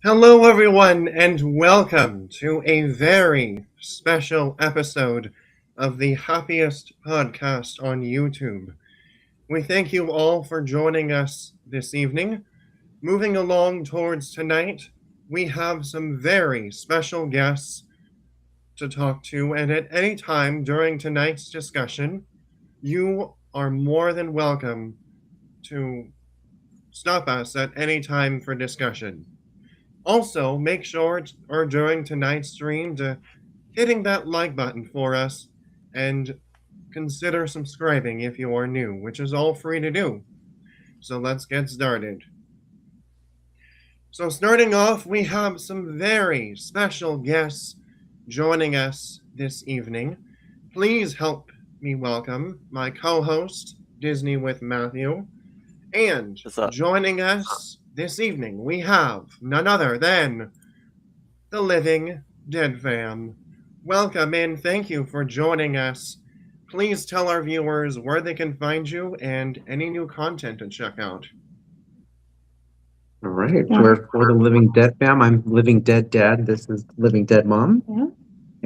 Hello, everyone, and welcome to a very special episode of the happiest podcast on YouTube. We thank you all for joining us this evening. Moving along towards tonight, we have some very special guests to talk to, and at any time during tonight's discussion, you are more than welcome to stop us at any time for discussion. Also, make sure or during tonight's stream to hitting that like button for us and consider subscribing if you are new, which is all free to do. So let's get started. So starting off, we have some very special guests joining us this evening. Please help me welcome my co-host, Disney with Matthew, and What's up? joining us this evening, we have none other than the Living Dead Fam. Welcome and thank you for joining us. Please tell our viewers where they can find you and any new content to check out. All right, we're for the Living Dead Fam. I'm Living Dead Dad. This is Living Dead Mom. Yeah.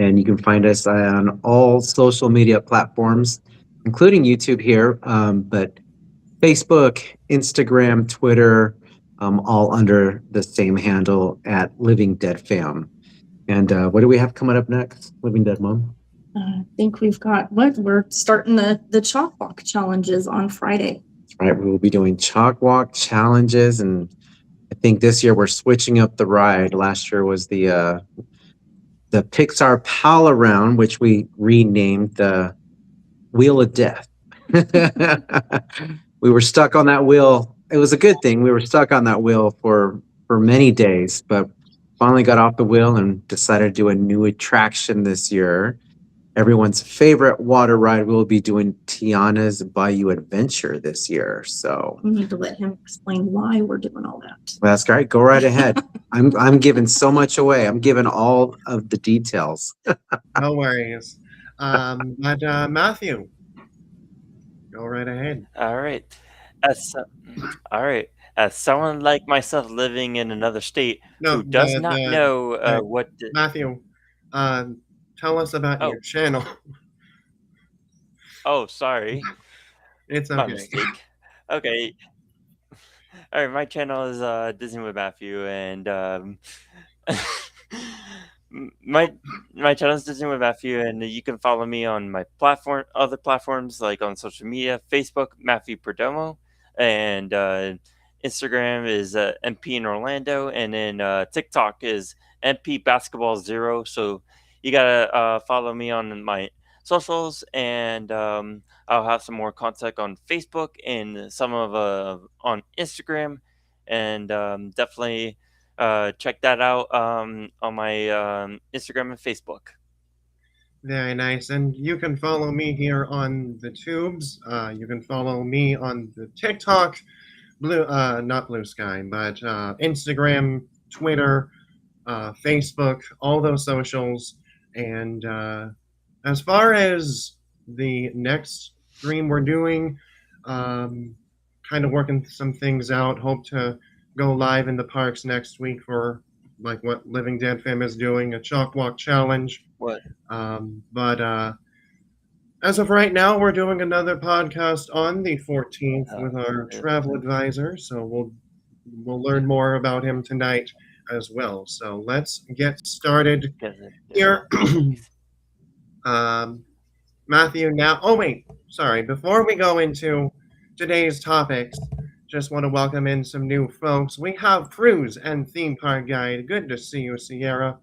And you can find us on all social media platforms, including YouTube here, but Facebook, Instagram, Twitter, all under the same handle at Living Dead Fam. And what do we have coming up next, Living Dead Mom? I think we've got we're starting the CHOC walk challenges on Friday. That's right, we will be doing CHOC walk challenges, and I think this year we're switching up the ride. Last year was the Pixar Pal Around, which we renamed the Wheel of Death. We were stuck on that wheel. It was a good thing. We were stuck on that wheel for many days, but finally got off the wheel and decided to do a new attraction this year. Everyone's favorite water ride. We'll be doing Tiana's Bayou Adventure this year. So We need to let him explain why we're doing all that. that's great. Go right ahead. I'm giving so much away. I'm giving all of the details. No worries. But Matthew, go right ahead. All right. All right. As someone like myself living in another state No, who does not know what. Matthew, tell us about your channel. Oh, sorry. It's My okay. mistake. Okay. All right. My channel is Disney with Matthew, and my channel is Disney with Matthew, and you can follow me on my other platforms like on social media, Facebook Matthew Perdomo, and Instagram is MP in Orlando, and then TikTok is MP Basketball Zero. So you gotta follow me on my socials, and I'll have some more content on Facebook and some of on Instagram, and definitely check that out on my Instagram and Facebook. Very nice. And you can follow me here on the tubes. You can follow me on the TikTok, not Blue Sky, but Instagram, Twitter, Facebook, all those socials. And as far as the next stream we're doing, kind of working some things out. Hope to go live in the parks next week for like what Living Dead Fam is doing, a CHOC walk challenge. What? But as of right now, we're doing another podcast on the 14th with our travel advisor. So we'll learn more about him tonight as well. So let's get started here. Matthew, now. Oh wait, sorry. Before we go into today's topics, just want to welcome in some new folks. We have Cruise and Theme Park Guide. Good to see you, Sierra.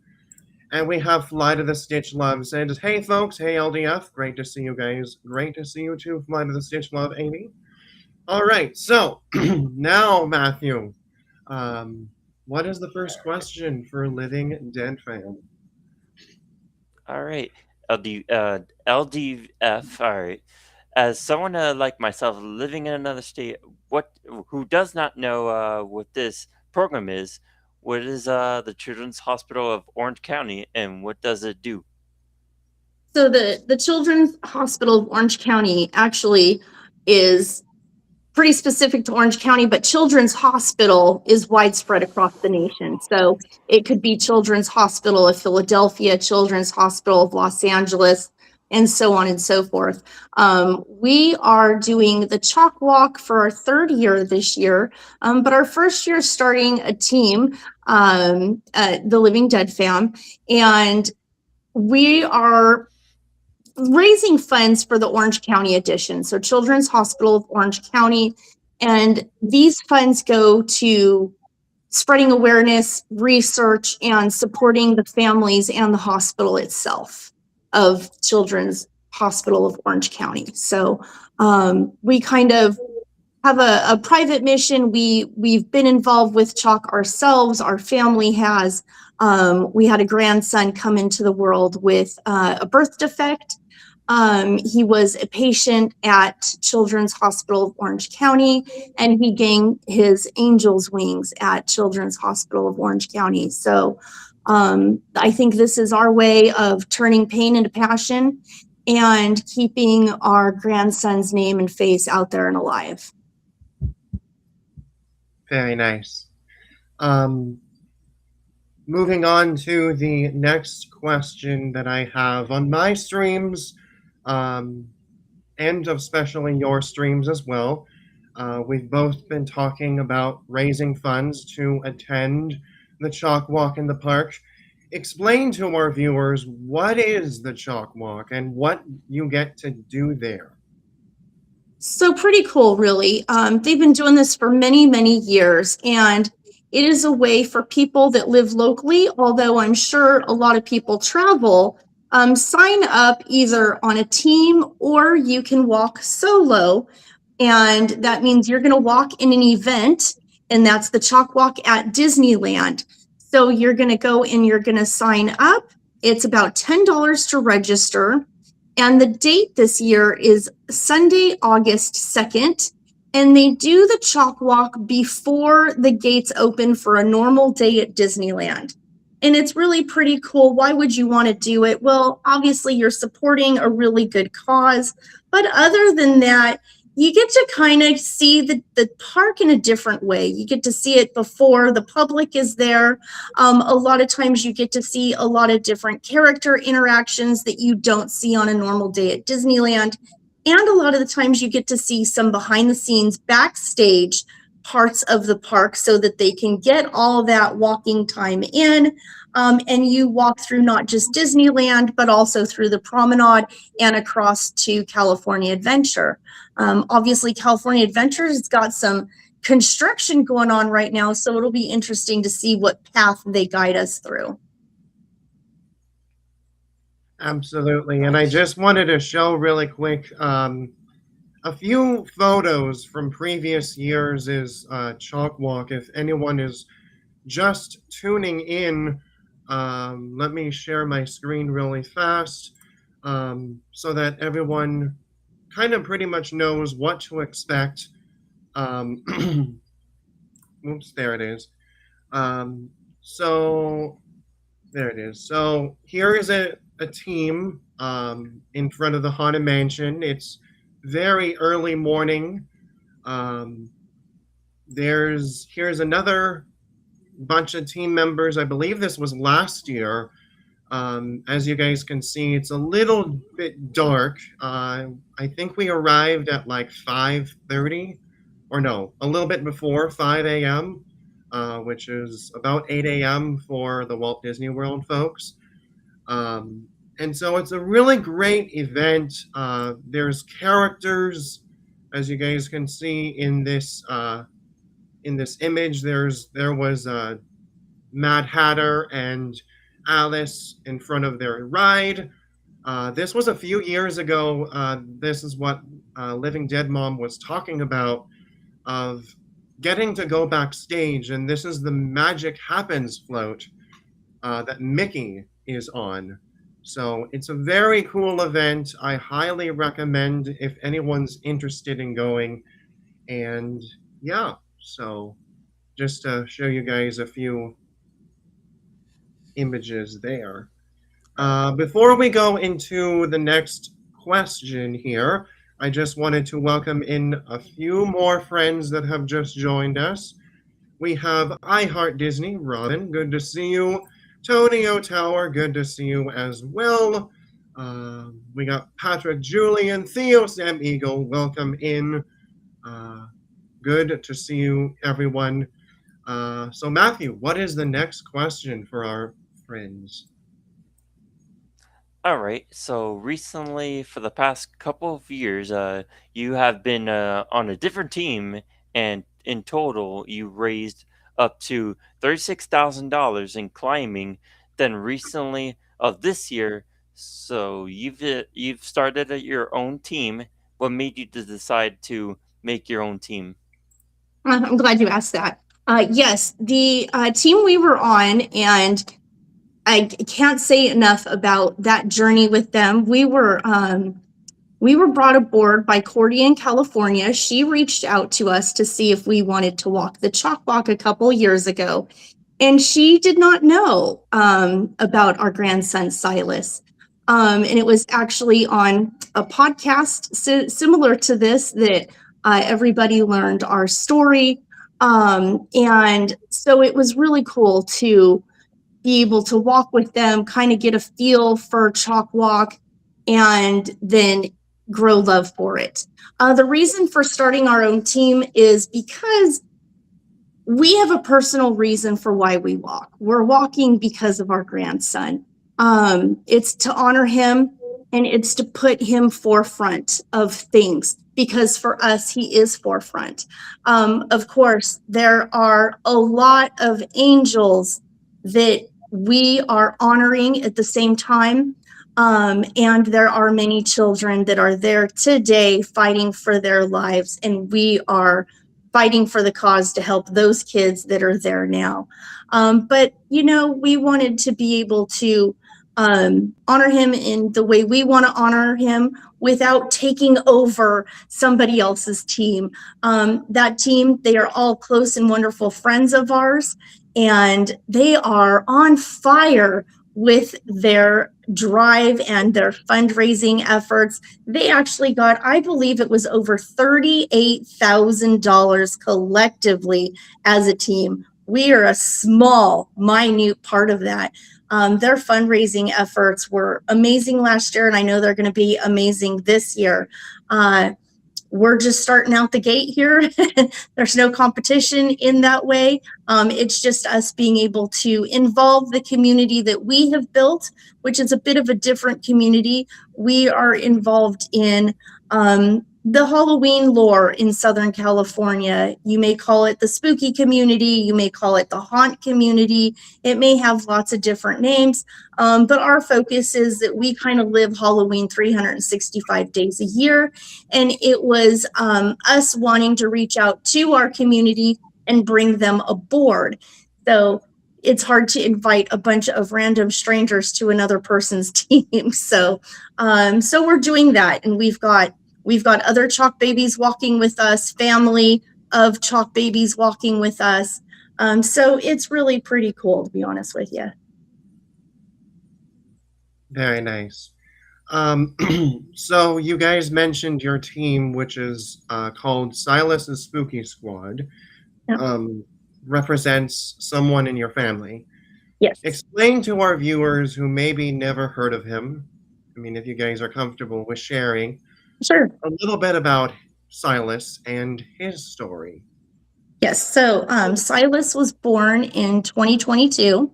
And we have Fly to the Stitch Love said, hey folks, hey LDF, great to see you guys. Great to see you too, Fly to the Stitch Love, Amy. All right, so now, Matthew, what is the first question for Living Dead Fam? All right, LDF. All right. As someone like myself living in another state, who does not know what this program is, what is the Children's Hospital of Orange County, and what does it do? So the Children's Hospital of Orange County actually is pretty specific to Orange County, but Children's Hospital is widespread across the nation. So it could be Children's Hospital of Philadelphia, Children's Hospital of Los Angeles, and so on and so forth. We are doing the CHOC Walk for our third year this year, but our first year starting a team, the Living Dead Fam, and we are raising funds for the Orange County edition, so Children's Hospital of Orange County, and these funds go to spreading awareness, research, and supporting the families and the hospital itself of Children's Hospital of Orange County. So we kind of have a private mission. We've been involved with CHOC ourselves. Our family has. We had a grandson come into the world with a birth defect. He was a patient at Children's Hospital of Orange County, and he gained his angel's wings at Children's Hospital of Orange County. So I think this is our way of turning pain into passion and keeping our grandson's name and face out there and alive. Very nice. Moving on to the next question that I have on my streams, and especially your streams as well. We've both been talking about raising funds to attend the CHOC Walk in the park. Explain to our viewers, what is the CHOC Walk and what you get to do there? So pretty cool, really. They've been doing this for many, many years, and it is a way for people that live locally, although I'm sure a lot of people travel, sign up either on a team or you can walk solo. And that means you're going to walk in an event, and that's the CHOC Walk at Disneyland. So you're going to go and you're going to sign up. It's about $10 to register. And the date this year is Sunday, August 2nd. And they do the CHOC Walk before the gates open for a normal day at Disneyland. And it's really pretty cool. Why would you want to do it? Well, obviously you're supporting a really good cause. But other than that, you get to kind of see the park in a different way. You get to see it before the public is there. A lot of times you get to see a lot of different character interactions that you don't see on a normal day at Disneyland. And a lot of the times you get to see some behind the scenes backstage parts of the park so that they can get all that walking time in. And you walk through not just Disneyland, but also through the promenade and across to California Adventure. Obviously, California Adventure has got some construction going on right now, so it'll be interesting to see what path they guide us through. Absolutely. And I just wanted to show really quick a few photos from previous years' CHOC Walk. If anyone is just tuning in, let me share my screen really fast so that everyone kind of pretty much knows what to expect. Oops, there it is. So there it is. So here is a team in front of the Haunted Mansion. It's very early morning. Here's another bunch of team members. I believe this was last year. As you guys can see, it's a little bit dark. I think we arrived at like 5:30, or no, a little bit before 5 a.m., which is about 8 a.m. for the Walt Disney World folks. And so it's a really great event. There's characters, as you guys can see in this image. There was Mad Hatter and Alice in front of their ride. This was a few years ago. This is what Living Dead Mom was talking about, of getting to go backstage, and this is the Magic Happens float that Mickey is on. So it's a very cool event. I highly recommend if anyone's interested in going. And yeah, so just to show you guys a few images there. Before we go into the next question here, I just wanted to welcome in a few more friends that have just joined us. We have I Heart Disney, Robin, good to see you. Tony O'Tower, good to see you as well. We got Patrick Julian, Theo Sam Eagle, welcome in. Good to see you, everyone. So, Matthew, what is the next question for our friends? All right. So recently, for the past couple of years, you have been on a different team, and in total, you raised up to $36,000 in climbing. Then recently of this year, so you've started at your own team. What made you to decide to make your own team? I'm glad you asked that. Yes, the team we were on, and I can't say enough about that journey with them. We were brought aboard by Cordy in California. She reached out to us to see if we wanted to walk the CHOC walk a couple years ago, and she did not know about our grandson Silas. And it was actually on a podcast similar to this that everybody learned our story. And so it was really cool to be able to walk with them, kind of get a feel for CHOC walk, and then grow love for it. The reason for starting our own team is because we have a personal reason for why we walk. We're walking because of our grandson. It's to honor him, and it's to put him forefront of things, because for us, he is forefront. Of course, there are a lot of angels that we are honoring at the same time. And there are many children that are there today fighting for their lives, and we are fighting for the cause to help those kids that are there now. But, we wanted to be able to honor him in the way we want to honor him without taking over somebody else's team. That team, they are all close and wonderful friends of ours, and they are on fire with their drive and their fundraising efforts. They actually got, I believe it was over $38,000 collectively as a team. We are a small, minute part of that. Their fundraising efforts were amazing last year, and I know they're going to be amazing this year. We're just starting out the gate here. There's no competition in that way. It's just us being able to involve the community that we have built, which is a bit of a different community. We are involved in the Halloween lore in Southern California. You may call it the spooky community. You may call it the haunt community. It may have lots of different names, but our focus is that we kind of live Halloween 365 days a year. And it was us wanting to reach out to our community and bring them aboard. So it's hard to invite a bunch of random strangers to another person's team. So we're doing that, and we've got other CHOC babies walking with us, family of CHOC babies walking with us. So it's really pretty cool, to be honest with you. Very nice. So you guys mentioned your team, which is called Silas's Spooky Squad. Yep. Represents someone in your family. Yes. Explain to our viewers who maybe never heard of him, if you guys are comfortable with sharing, Sure. a little bit about Silas and his story. Yes. So Silas was born in 2022.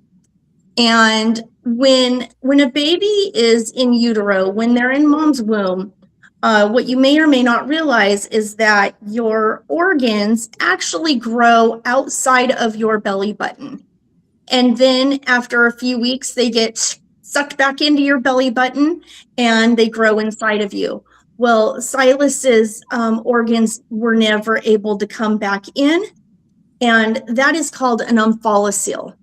And when a baby is in utero, when they're in mom's womb, what you may or may not realize is that your organs actually grow outside of your belly button. And then after a few weeks, they get sucked back into your belly button and they grow inside of you. Well, Silas's organs were never able to come back in, and that is called an omphalocele.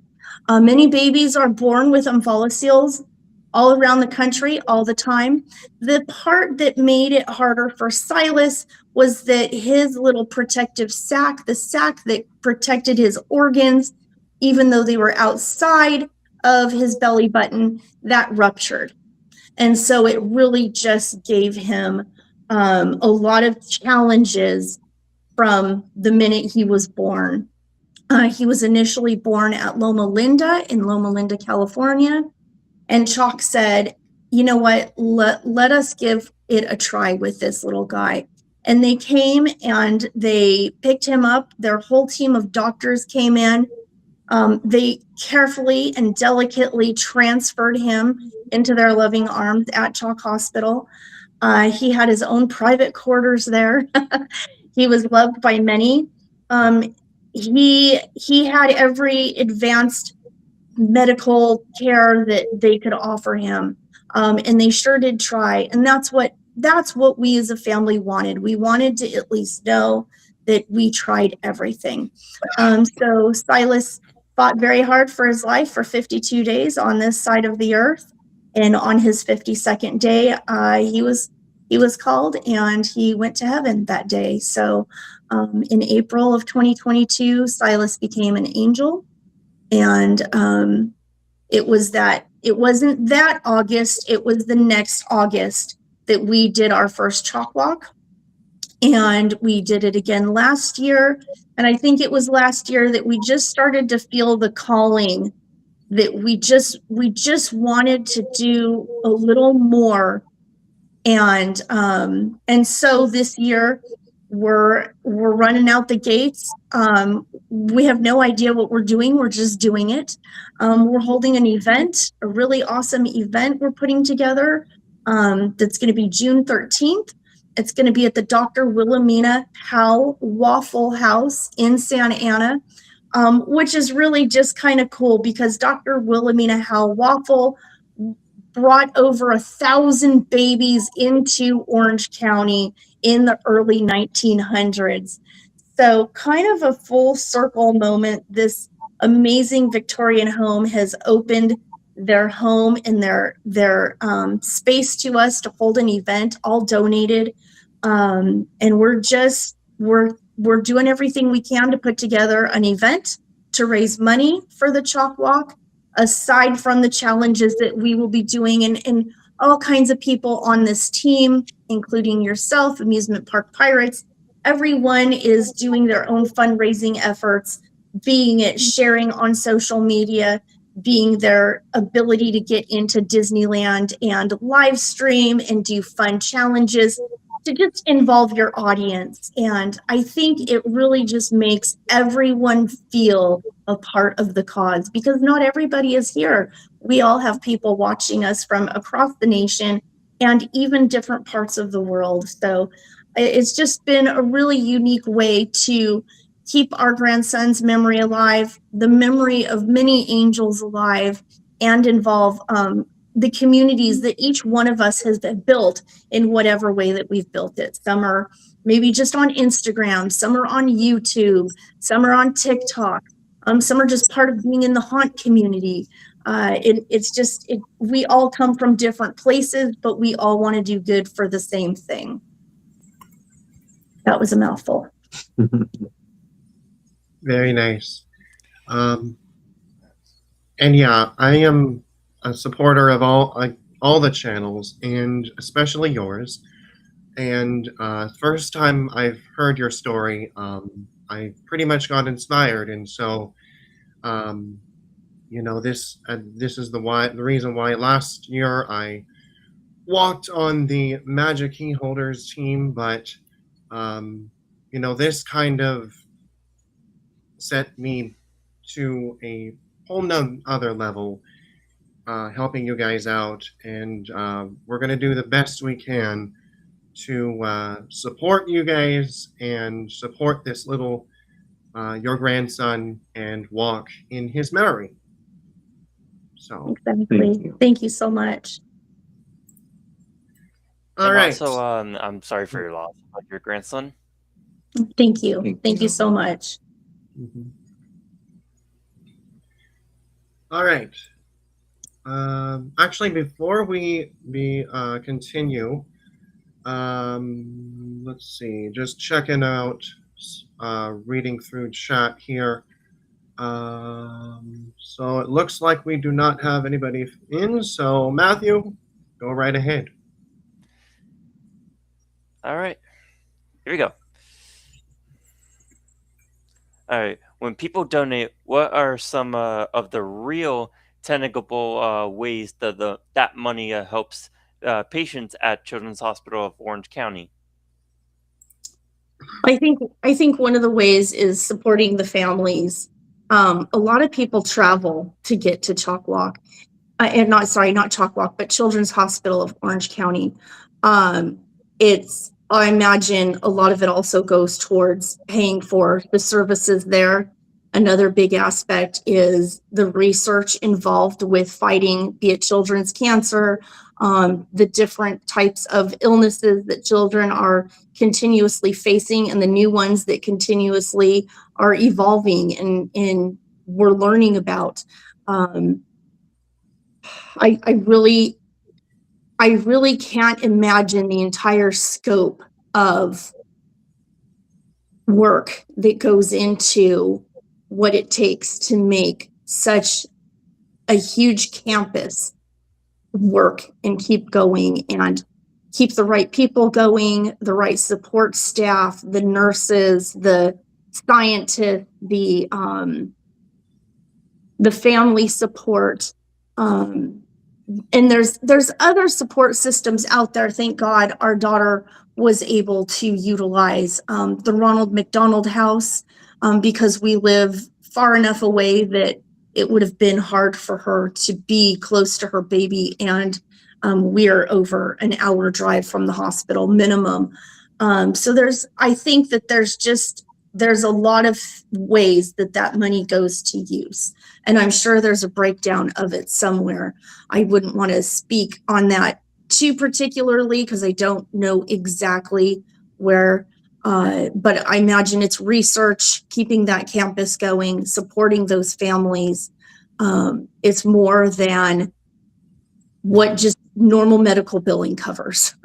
Many babies are born with omphalocele all around the country all the time. The part that made it harder for Silas was that his little protective sac, the sac that protected his organs, even though they were outside of his belly button, that ruptured. And so it really just gave him a lot of challenges from the minute he was born. He was initially born at Loma Linda in Loma Linda, California. And CHOC said, you know what, let us give it a try with this little guy. And they came and they picked him up. Their whole team of doctors came in. They carefully and delicately transferred him into their loving arms at CHOC Hospital. He had his own private quarters there. He was loved by many. He had every advanced medical care that they could offer him, and they sure did try. And that's what we as a family wanted. We wanted to at least know that we tried everything. So Silas fought very hard for his life for 52 days on this side of the earth, and on his 52nd day, he was called and he went to heaven that day. So in April of 2022, Silas became an angel. And it wasn't that August, it was the next August that we did our first CHOC walk. And we did it again last year. And I think it was last year that we just started to feel the calling that we just wanted to do a little more. And so this year we're running out the gates. We have no idea what we're doing. We're just doing it. We're holding an event, a really awesome event we're putting together. That's going to be June 13th. It's going to be at the Dr. Wilhelmina Howe Waffle House in Santa Ana, which is really just kind of cool because Dr. Wilhelmina Howe Waffle brought over 1,000 babies into Orange County in the early 1900s. So kind of a full circle moment. This amazing Victorian home has opened their home and their space to us to hold an event, all donated. And we're doing everything we can to put together an event to raise money for the CHOC walk, aside from the challenges that we will be doing, and all kinds of people on this team, including yourself, Amusement Park Pirates. Everyone is doing their own fundraising efforts, being it sharing on social media, being their ability to get into Disneyland and live stream and do fun challenges to just involve your audience. And I think it really just makes everyone feel a part of the cause, because not everybody is here. We all have people watching us from across the nation and even different parts of the world. So it's just been a really unique way to keep our grandson's memory alive, the memory of many angels alive, and involve the communities that each one of us has built in whatever way that we've built it. Some are maybe just on Instagram, some are on YouTube, some are on TikTok, some are just part of being in the haunt community. We all come from different places, but we all want to do good for the same thing. That was a mouthful. Very nice. And yeah, I am a supporter of all the channels, and especially yours. And first time I've heard your story, I pretty much got inspired, and so this is the reason why last year I walked on the Magic Key Holders team, but this kind of set me to a whole other level, helping you guys out, and we're going to do the best we can to support you guys and support this little your grandson and walk in his memory. So exactly. Thank you so much. All right. Also, I'm sorry for your loss of your grandson. Thank you. Thank you so much. Mm-hmm. All right. Actually, before we continue, let's see. Just checking out, reading through chat here. So it looks like we do not have anybody in. So Matthew, go right ahead. All right, here we go. All right, when people donate, what are some of the real technical ways that that money helps patients at Children's Hospital of Orange County? I think one of the ways is supporting the families. A lot of people travel to get to CHOC Walk, and not CHOC Walk, but Children's Hospital of Orange County. I imagine a lot of it also goes towards paying for the services there. Another big aspect is the research involved with fighting, be it children's cancer, the different types of illnesses that children are continuously facing, and the new ones that continuously are evolving and we're learning about. Um, I really can't imagine the entire scope of work that goes into what it takes to make such a huge campus work and keep going and keep the right people going, the right support staff, the nurses, the scientists, the family support. And there's other support systems out there. Thank God our daughter was able to utilize the Ronald McDonald House because we live far enough away that it would have been hard for her to be close to her baby, and we're over an hour drive from the hospital minimum. So I think that there's a lot of ways that money goes to use. And I'm sure there's a breakdown of it somewhere. I wouldn't want to speak on that too particularly because I don't know exactly where, but I imagine it's research, keeping that campus going, supporting those families. It's more than what just normal medical billing covers.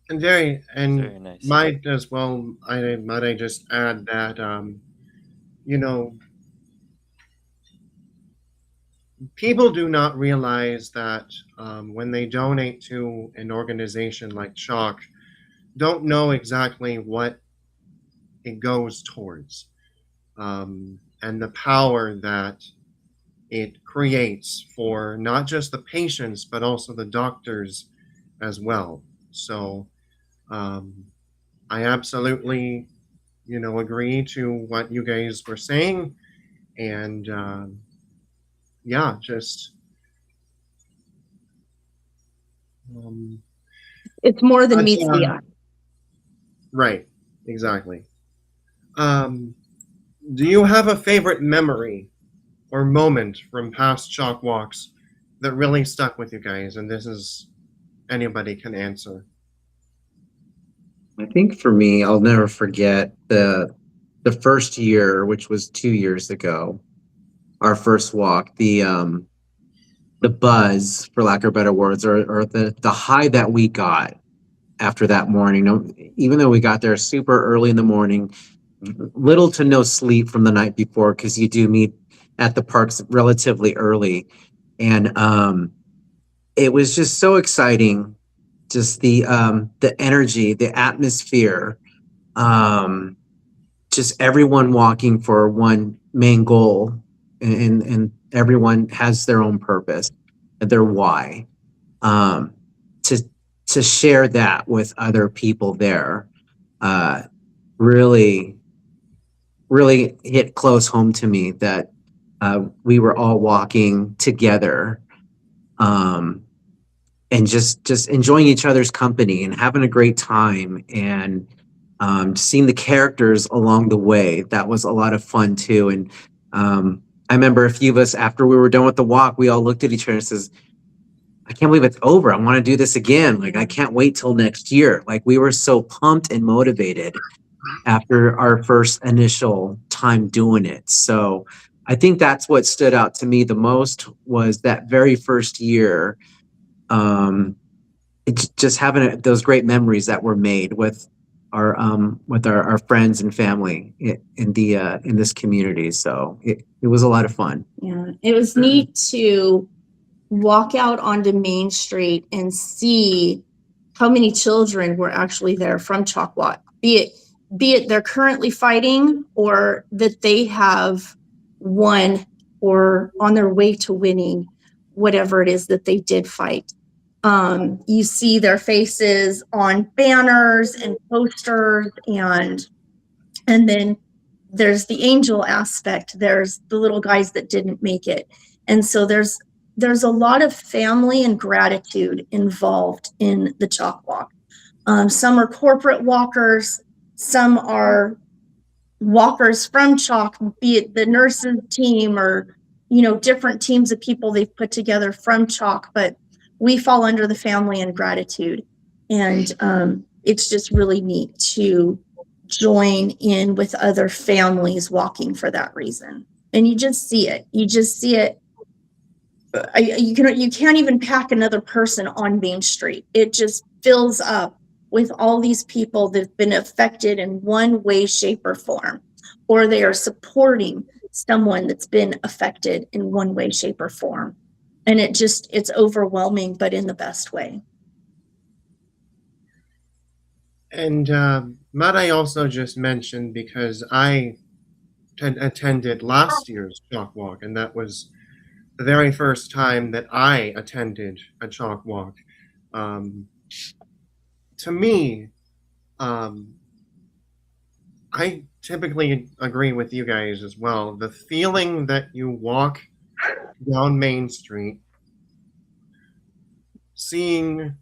And very nice. might as well. Might I just add that you know, people do not realize that when they donate to an organization like CHOC, don't know exactly what it goes towards, and the power that it creates for not just the patients but also the doctors as well. So I absolutely, agree to what you guys were saying, and yeah, just It's more than but, meets the eye. right, exactly. Do you have a favorite memory or moment from past CHOC walks that really stuck with you guys? And this is anybody can answer. I think for me, I'll never forget the first year, which was 2 years ago, our first walk, the buzz, for lack of better words, or the high that we got after that morning. Even though we got there super early in the morning, little to no sleep from the night before, because you do meet at the parks relatively early. And it was just so exciting. Just the energy, the atmosphere, just everyone walking for one main goal, and everyone has their own purpose and their why. To share that with other people there, really hit close home to me that we were all walking together. And just enjoying each other's company and having a great time, and seeing the characters along the way. That was a lot of fun too. And I remember a few of us, after we were done with the walk, we all looked at each other and says, I can't believe it's over. I want to do this again. Like, I can't wait till next year. Like, we were so pumped and motivated after our first initial time doing it. So I think that's what stood out to me the most, was that very first year. It's just having those great memories that were made with our friends and family in this community. So it was a lot of fun. Yeah, it was neat to walk out onto Main Street and see how many children were actually there from CHOC Walk, be it they're currently fighting or that they have won or on their way to winning whatever it is that they did fight. You see their faces on banners and posters, and then there's the angel aspect. There's the little guys that didn't make it. And so there's a lot of family and gratitude involved in the CHOC Walk. Some are corporate walkers, some are walkers from CHOC, be it the nurses team or, different teams of people they've put together from CHOC, but we fall under the family and gratitude. And it's just really neat to join in with other families walking for that reason. And you just see it. You can't even pack another person on Main Street. It just fills up with all these people that have been affected in one way, shape, or form, or they are supporting someone that's been affected in one way, shape, or form. And it's overwhelming, but in the best way. And might I also just mention, because I attended last year's CHOC Walk, and that was the very first time that I attended a CHOC Walk. To me, I typically agree with you guys as well. The feeling that you walk down Main Street, seeing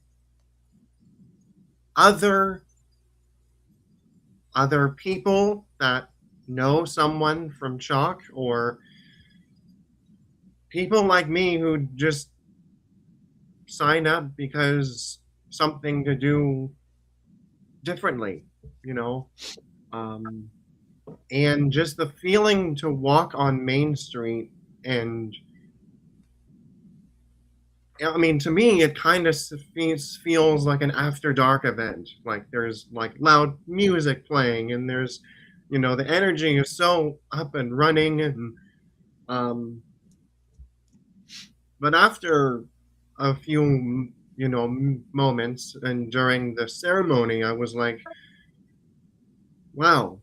other people that know someone from CHOC, or people like me who just sign up because something to do differently, and just the feeling to walk on Main Street. And I mean, to me, it kind of feels like an after dark event. Like there's like loud music playing, and there's, the energy is so up and running. And but after a few, moments and during the ceremony, I was like, wow,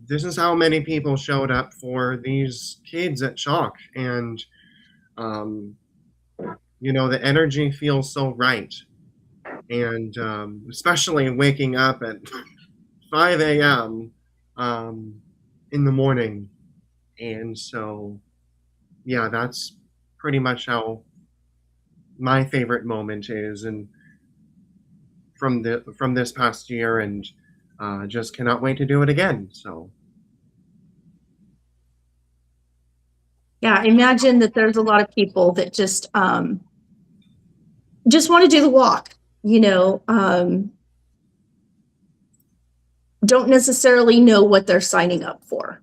this is how many people showed up for these kids at CHOC. And the energy feels so right. And especially waking up at 5 a.m. In the morning. And so, yeah, that's pretty much how my favorite moment is, and from this past year, and just cannot wait to do it again. So. Yeah, I imagine that there's a lot of people that just want to do the walk, don't necessarily know what they're signing up for.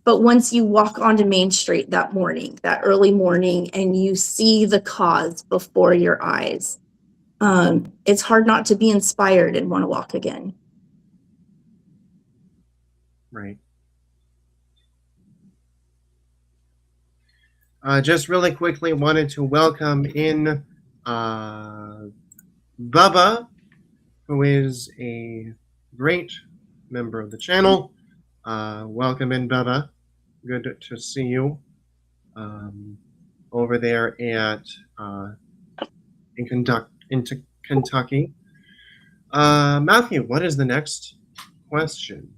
But once you walk onto Main Street that morning, that early morning, and you see the cause before your eyes, it's hard not to be inspired and want to walk again. Right. Just really quickly wanted to welcome in Bubba, who is a great member of the channel. Welcome in, Bubba. Good to see you over there in Kentucky. Matthew, what is the next question?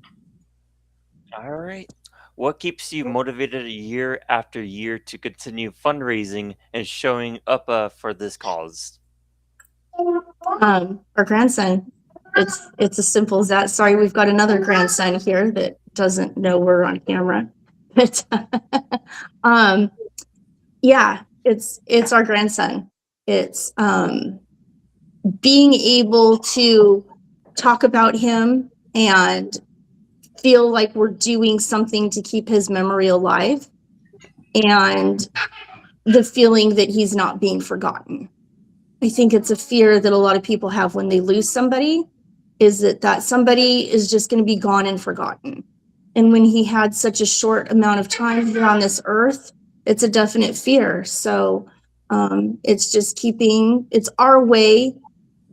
All right. What keeps you motivated year after year to continue fundraising and showing up for this cause? Our grandson. It's as simple as that. Sorry, we've got another grandson here that doesn't know we're on camera. But yeah, it's our grandson. It's being able to talk about him and feel like we're doing something to keep his memory alive, and the feeling that he's not being forgotten. I think it's a fear that a lot of people have when they lose somebody, is that somebody is just going to be gone and forgotten. And when he had such a short amount of time here on this earth, it's a definite fear. So it's just it's our way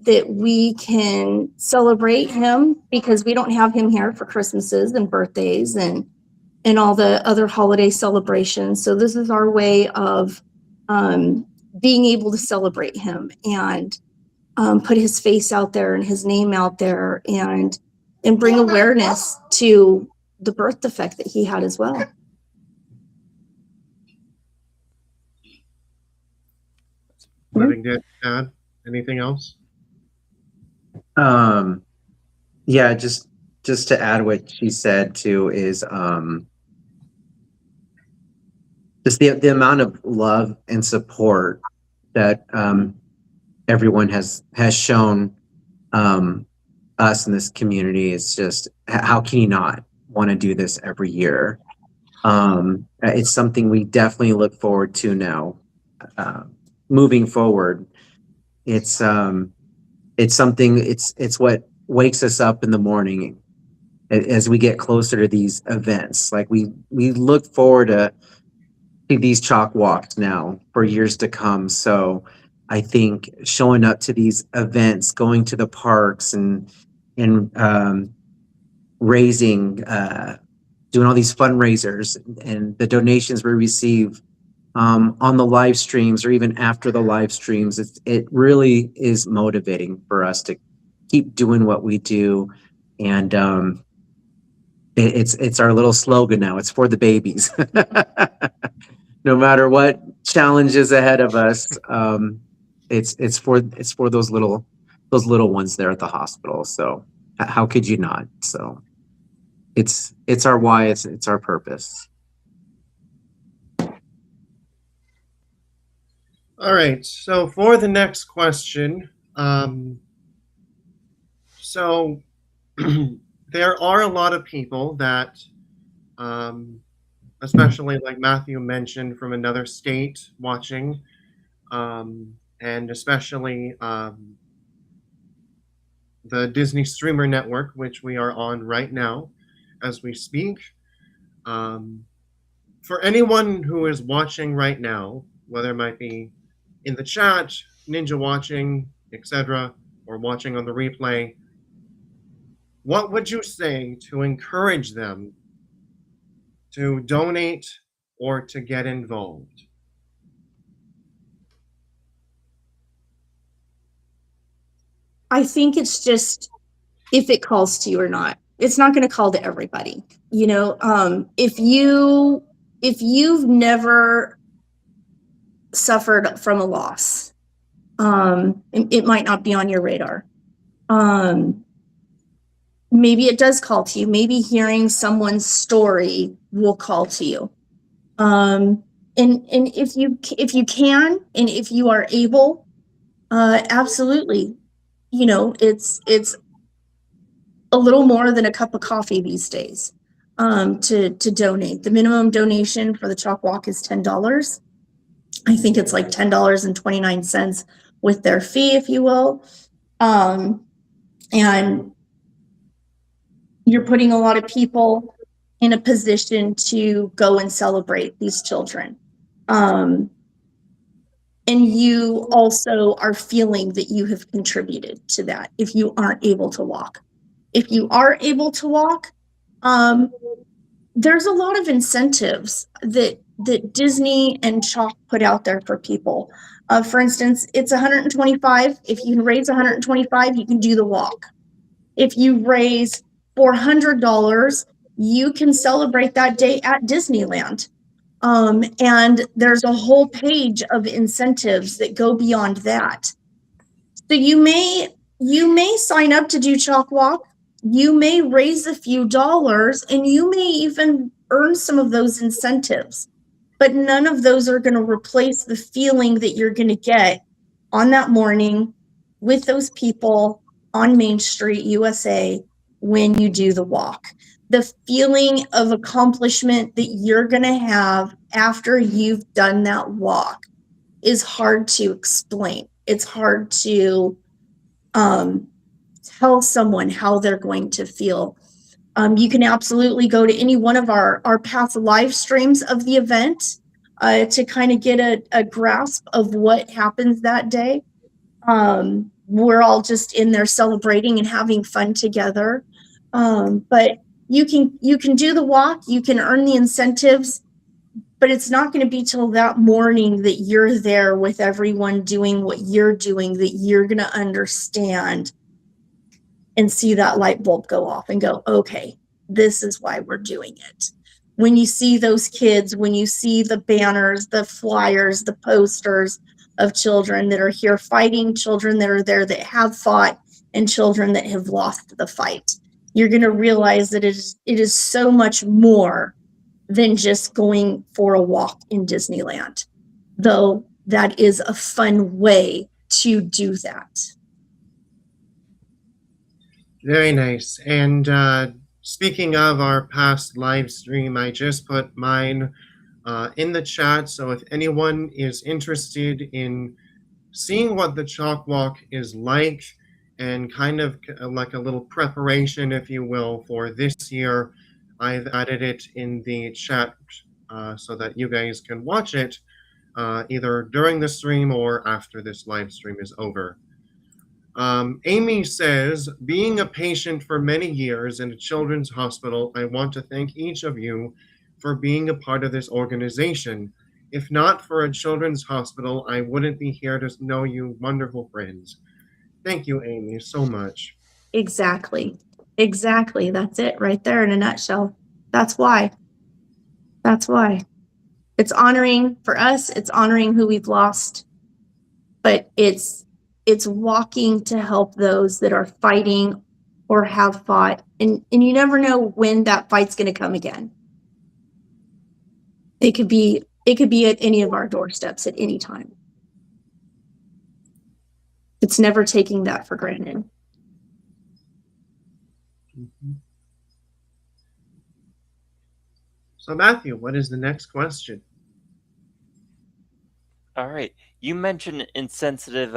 that we can celebrate him, because we don't have him here for Christmases and birthdays and all the other holiday celebrations. So this is our way of being able to celebrate him and put his face out there and his name out there and bring awareness to the birth defect that he had as well. Living to add anything else? Yeah, just to add what she said too is just the amount of love and support that everyone has shown us in this community. Is just, how can you not want to do this every year? It's something we definitely look forward to now. Moving forward, it's something. It's what wakes us up in the morning as we get closer to these events. Like we look forward to these CHOC walks now for years to come. So I think showing up to these events, going to the parks and raising, doing all these fundraisers and the donations we receive on the live streams or even after the live streams, it really is motivating for us to keep doing what we do. And it's our little slogan now. It's for the babies. No matter what challenges ahead of us, it's for those little ones there at the hospital. So how could you not? So it's our why. It's our purpose. All right, so for the next question, so there are a lot of people that, especially like Matthew mentioned, from another state watching, and especially the Disney Streamer Network, which we are on right now as we speak. For anyone who is watching right now, whether it might be in the chat, ninja watching, etc., or watching on the replay, what would you say to encourage them to donate or to get involved? I think it's just if it calls to you or not. It's not going to call to everybody. You know, if you've never suffered from a loss, it might not be on your radar. Maybe it does call to you. Maybe hearing someone's story will call to you. And if you can, and if you are able, absolutely. You know, it's a little more than a cup of coffee these days to donate. The minimum donation for the CHOC Walk is $10. I think it's like $10.29 with their fee, if you will. And you're putting a lot of people in a position to go and celebrate these children. And you also are feeling that you have contributed to that if you aren't able to walk. If you are able to walk, there's a lot of incentives that Disney and CHOC put out there for people. For instance, it's $125. If you can raise $125, you can do the walk. If you raise $400, you can celebrate that day at Disneyland. And there's a whole page of incentives that go beyond that. So you may sign up to do CHOC Walk. You may raise a few dollars, and you may even earn some of those incentives. But none of those are going to replace the feeling that you're going to get on that morning with those people on Main Street, USA, when you do the walk. The feeling of accomplishment that you're going to have after you've done that walk is hard to explain. It's hard to tell someone how they're going to feel. You can absolutely go to any one of our past live streams of the event to kind of get a grasp of what happens that day. We're all just in there celebrating and having fun together. But you can do the walk, you can earn the incentives, but it's not going to be till that morning that you're there with everyone doing what you're doing that you're going to understand and see that light bulb go off and go, okay, this is why we're doing it. When you see those kids, when you see the banners, the flyers, the posters of children that are here fighting, children that are there that have fought, and children that have lost the fight, you're going to realize that it is so much more than just going for a walk in Disneyland, though that is a fun way to do that. Very nice. And speaking of our past live stream, I just put mine in the chat. So if anyone is interested in seeing what the CHOC Walk is like and kind of like a little preparation, if you will, for this year, I've added it in the chat so that you guys can watch it either during the stream or after this live stream is over. Amy says, being a patient for many years in a children's hospital, I want to thank each of you for being a part of this organization. If not for a children's hospital, I wouldn't be here to know you wonderful friends. Thank you, Amy, so much. Exactly. Exactly. That's it right there in a nutshell. That's why. That's why. It's honoring for us. It's honoring who we've lost, but it's walking to help those that are fighting or have fought. And you never know when that fight's going to come again. It could be at any of our doorsteps at any time. It's never taking that for granted. Mm-hmm. So Matthew, what is the next question? All right. You mentioned insensitive.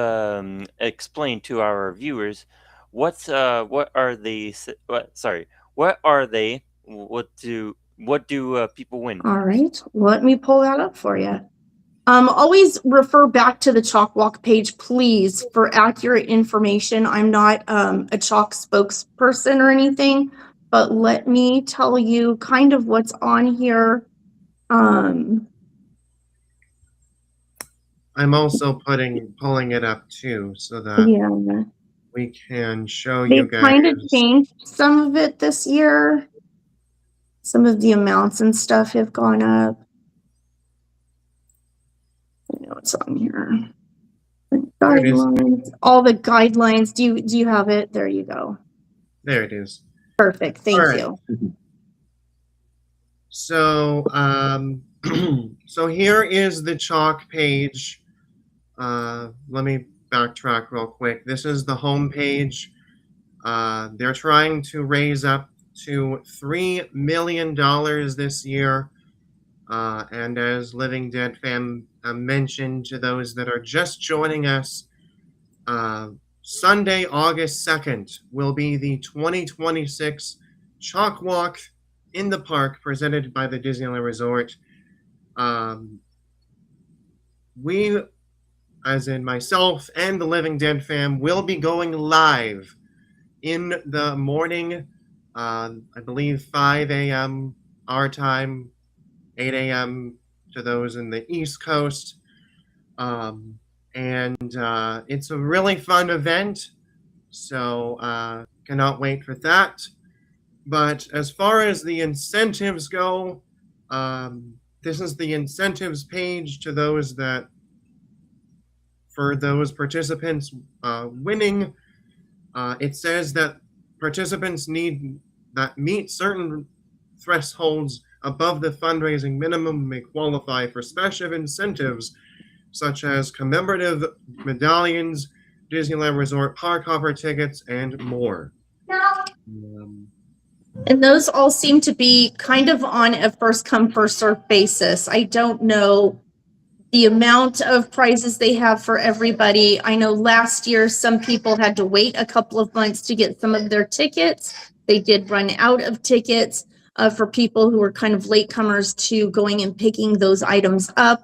Explain to our viewers what are they? What are they? What do people win? All right, let me pull that up for you. Always refer back to the CHOC Walk page, please, for accurate information. I'm not a CHOC spokesperson or anything, but let me tell you kind of what's on here. I'm also pulling it up too, so that we can show you guys. They kind of changed some of it this year. Some of the amounts and stuff have gone up. I know it's on here. The guidelines, all the guidelines. Do you have it? There you go. There it is. Perfect. Thank you. So, so here is the CHOC page. Let me backtrack real quick. This is the home page. They're trying to raise up to $3 million this year. And as Living Dead Fam mentioned to those that are just joining us, Sunday, August 2nd will be the 2026 CHOC Walk in the Park presented by the Disneyland Resort. We, as in myself and the Living Dead Fam, will be going live in the morning, I believe 5 a.m. our time, 8 a.m. to those in the East Coast. And it's a really fun event, so cannot wait for that. But as far as the incentives go, this is the incentives page to those that, for those participants winning. It says that participants meet certain thresholds above the fundraising minimum may qualify for special incentives such as commemorative medallions, Disneyland Resort park hopper tickets, and more. And those all seem to be kind of on a first come, first served basis. I don't know the amount of prizes they have for everybody. I know last year some people had to wait a couple of months to get some of their tickets. They did run out of tickets for people who were kind of latecomers to going and picking those items up,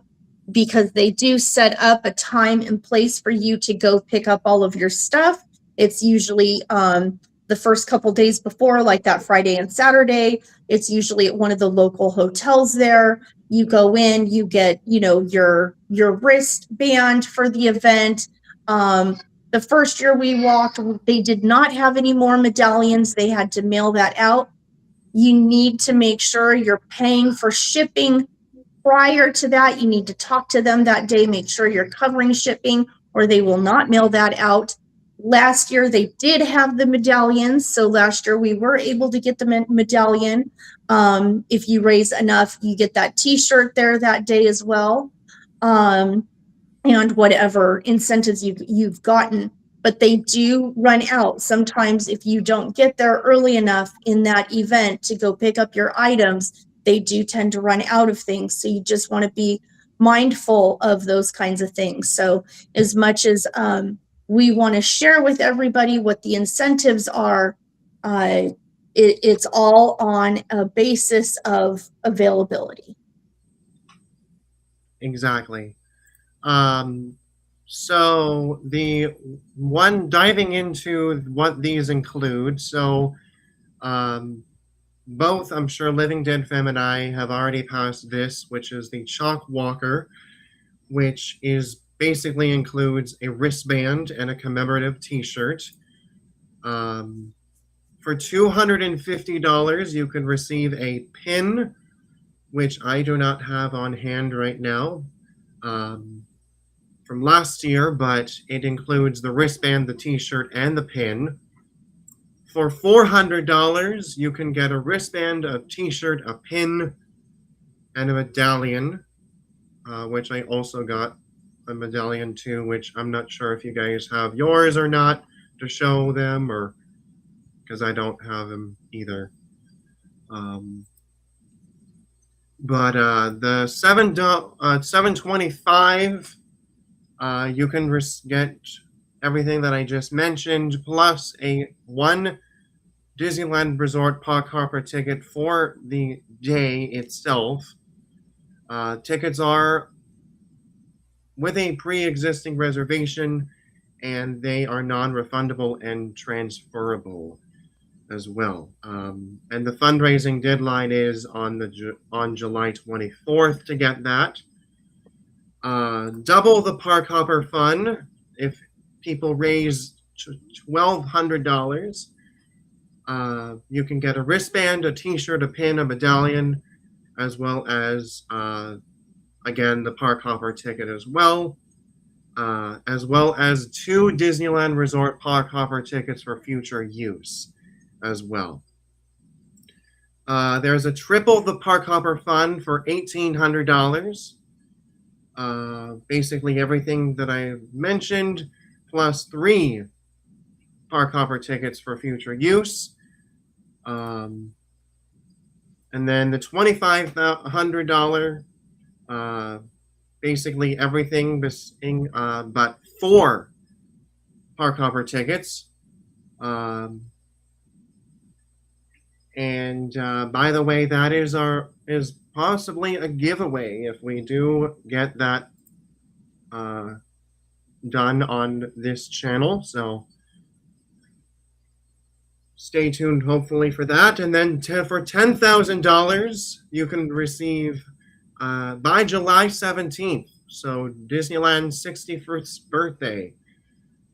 because they do set up a time and place for you to go pick up all of your stuff. It's usually the first couple days before, like that Friday and Saturday. It's usually at one of the local hotels there. You go in, you get, your wristband for the event. The first year we walked, they did not have any more medallions. They had to mail that out. You need to make sure you're paying for shipping prior to that. You need to talk to them that day, make sure you're covering shipping, or they will not mail that out. Last year, they did have the medallions. So last year, we were able to get the medallion. If you raise enough, you get that T-shirt there that day as well. And whatever incentives you've gotten. But they do run out. Sometimes if you don't get there early enough in that event to go pick up your items, they do tend to run out of things. So you just want to be mindful of those kinds of things. So as much as we want to share with everybody what the incentives are, it's all on a basis of availability. Exactly. So the one diving into what these include. So both, I'm sure Living Dead Femme and I have already passed this, which is the CHOC Walker, which is basically includes a wristband and a commemorative T-shirt. For $250, you can receive a pin, which I do not have on hand right now, from last year, but it includes the wristband, the T-shirt, and the pin. For $400, you can get a wristband, a T-shirt, a pin, and a medallion, which I also got a medallion too, which I'm not sure if you guys have yours or not to show them, or because I don't have them either. But the $725, you can get everything that I just mentioned, plus a one Disneyland Resort Park Hopper ticket for the day itself. Tickets are with a pre-existing reservation, and they are non-refundable and transferable as well. And the fundraising deadline is on July 24th to get that. Double the Park Hopper Fund. If people raise $1,200, you can get a wristband, a T-shirt, a pin, a medallion, as well as, again, the Park Hopper ticket as well as 2 Disneyland Resort Park Hopper tickets for future use as well. There's a triple the Park Hopper Fund for $1,800. Basically everything that I mentioned, plus 3 Park Hopper tickets for future use. And then the $2,500, basically everything but 4 Park Hopper tickets. And by the way, that is possibly a giveaway if we do get that done on this channel. So stay tuned, hopefully, for that. And then for $10,000, you can receive by July 17th. So Disneyland's 61st birthday.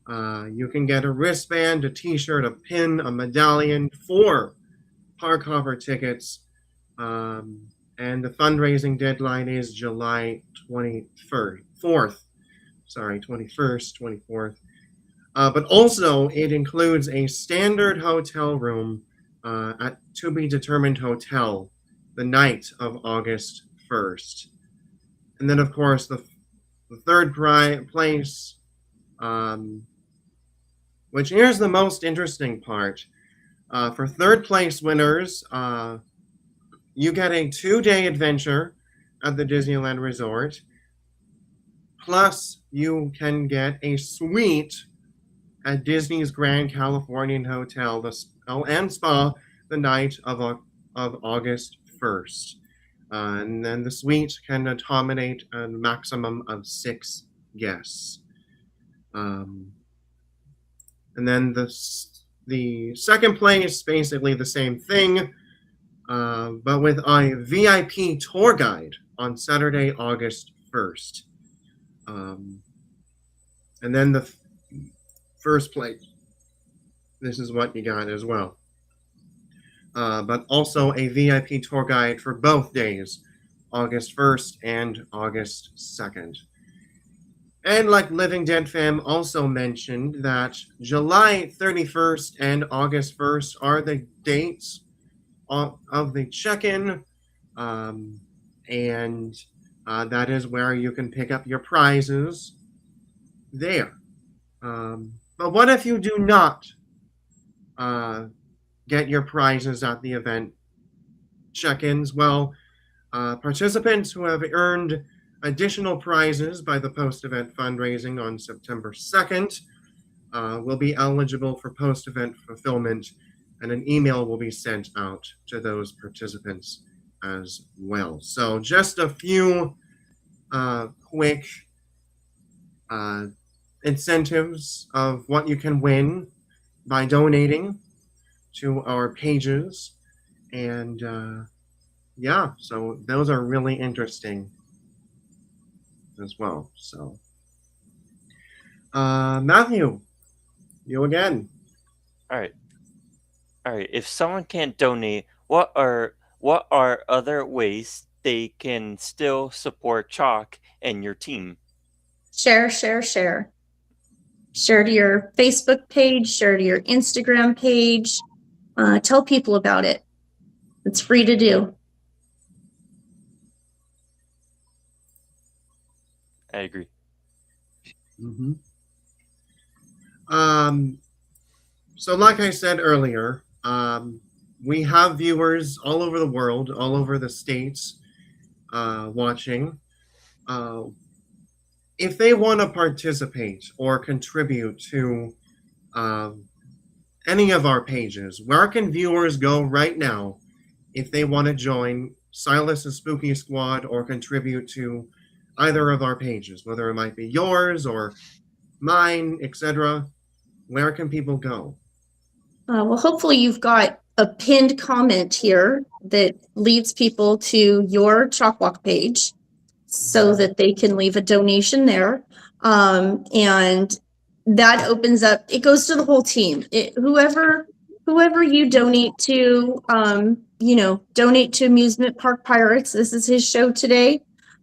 You can get a wristband, a T-shirt, a pin, a medallion, 4 Park Hopper tickets, and the fundraising deadline is July 24th. But also, it includes a standard hotel room at To Be Determined Hotel the night of August 1st. And then, of course, the third place, which here's the most interesting part. For third place winners, you get a 2-day adventure at the Disneyland Resort. Plus, you can get a suite at Disney's Grand Californian Hotel and Spa the night of August 1st. And then the suite can accommodate a maximum of 6 guests. And then the second place, basically the same thing, but with a VIP tour guide on Saturday, August 1st. And then the first place, this is what you got as well. But also a VIP tour guide for both days, August 1st and August 2nd. And like Living Dead Fam also mentioned, that July 31st and August 1st are the dates of the check-in, and that is where you can pick up your prizes there. But what if you do not get your prizes at the event check-ins? Well, participants who have earned additional prizes by the post-event fundraising on September 2nd will be eligible for post-event fulfillment, and an email will be sent out to those participants as well. So just a few quick incentives of what you can win by donating to our pages. And yeah, so those are really interesting as well. So Matthew, you again. All right. If someone can't donate, what are other ways they can still support CHOC and your team? Share. Share to your Facebook page, share to your Instagram page. Tell people about it. It's free to do. I agree. Mm-hmm. So like I said earlier, we have viewers all over the world, all over the states, watching. If they want to participate or contribute to any of our pages, where can viewers go right now if they want to join Silas's Spooky Squad or contribute to either of our pages, whether it might be yours or mine, etc.? Where can people go? Well, hopefully you've got a pinned comment here that leads people to your CHOC Walk page so that they can leave a donation there. And that opens up, it goes to the whole team. Whoever you donate to, donate to Amusement Park Pirates. This is his show today.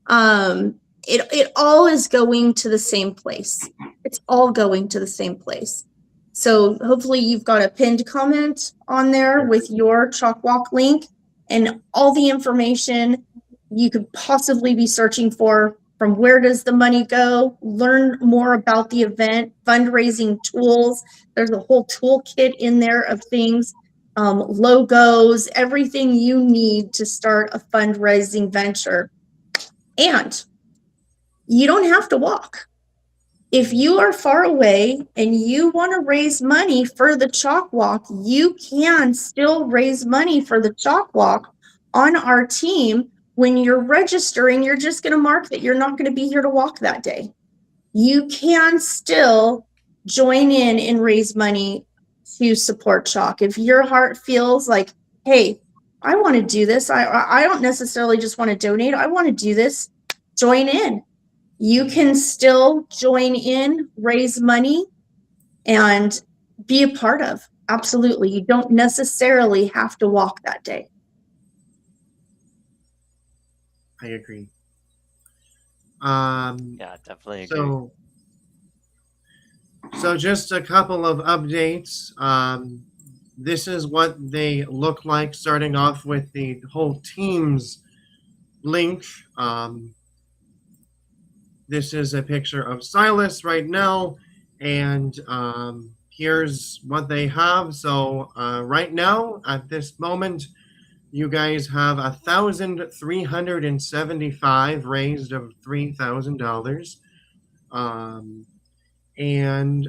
It all is going to the same place. It's all going to the same place. So hopefully you've got a pinned comment on there with your CHOC Walk link and all the information you could possibly be searching for, from where does the money go, learn more about the event, fundraising tools. There's a whole toolkit in there of things, logos, everything you need to start a fundraising venture. And you don't have to walk. If you are far away and you want to raise money for the CHOC Walk, you can still raise money for the CHOC Walk on our team. When you're registering, you're just going to mark that you're not going to be here to walk that day. You can still join in and raise money to support CHOC. If your heart feels like, hey, I want to do this. I don't necessarily just want to donate. I want to do this. Join in. You can still join in, raise money, and be a part of. Absolutely. You don't necessarily have to walk that day. I agree. Yeah, definitely agree. So just a couple of updates. This is what they look like, starting off with the whole team's link. This is a picture of Silas right now, and here's what they have. So right now, at this moment, you guys have 1,375 raised of $3,000. And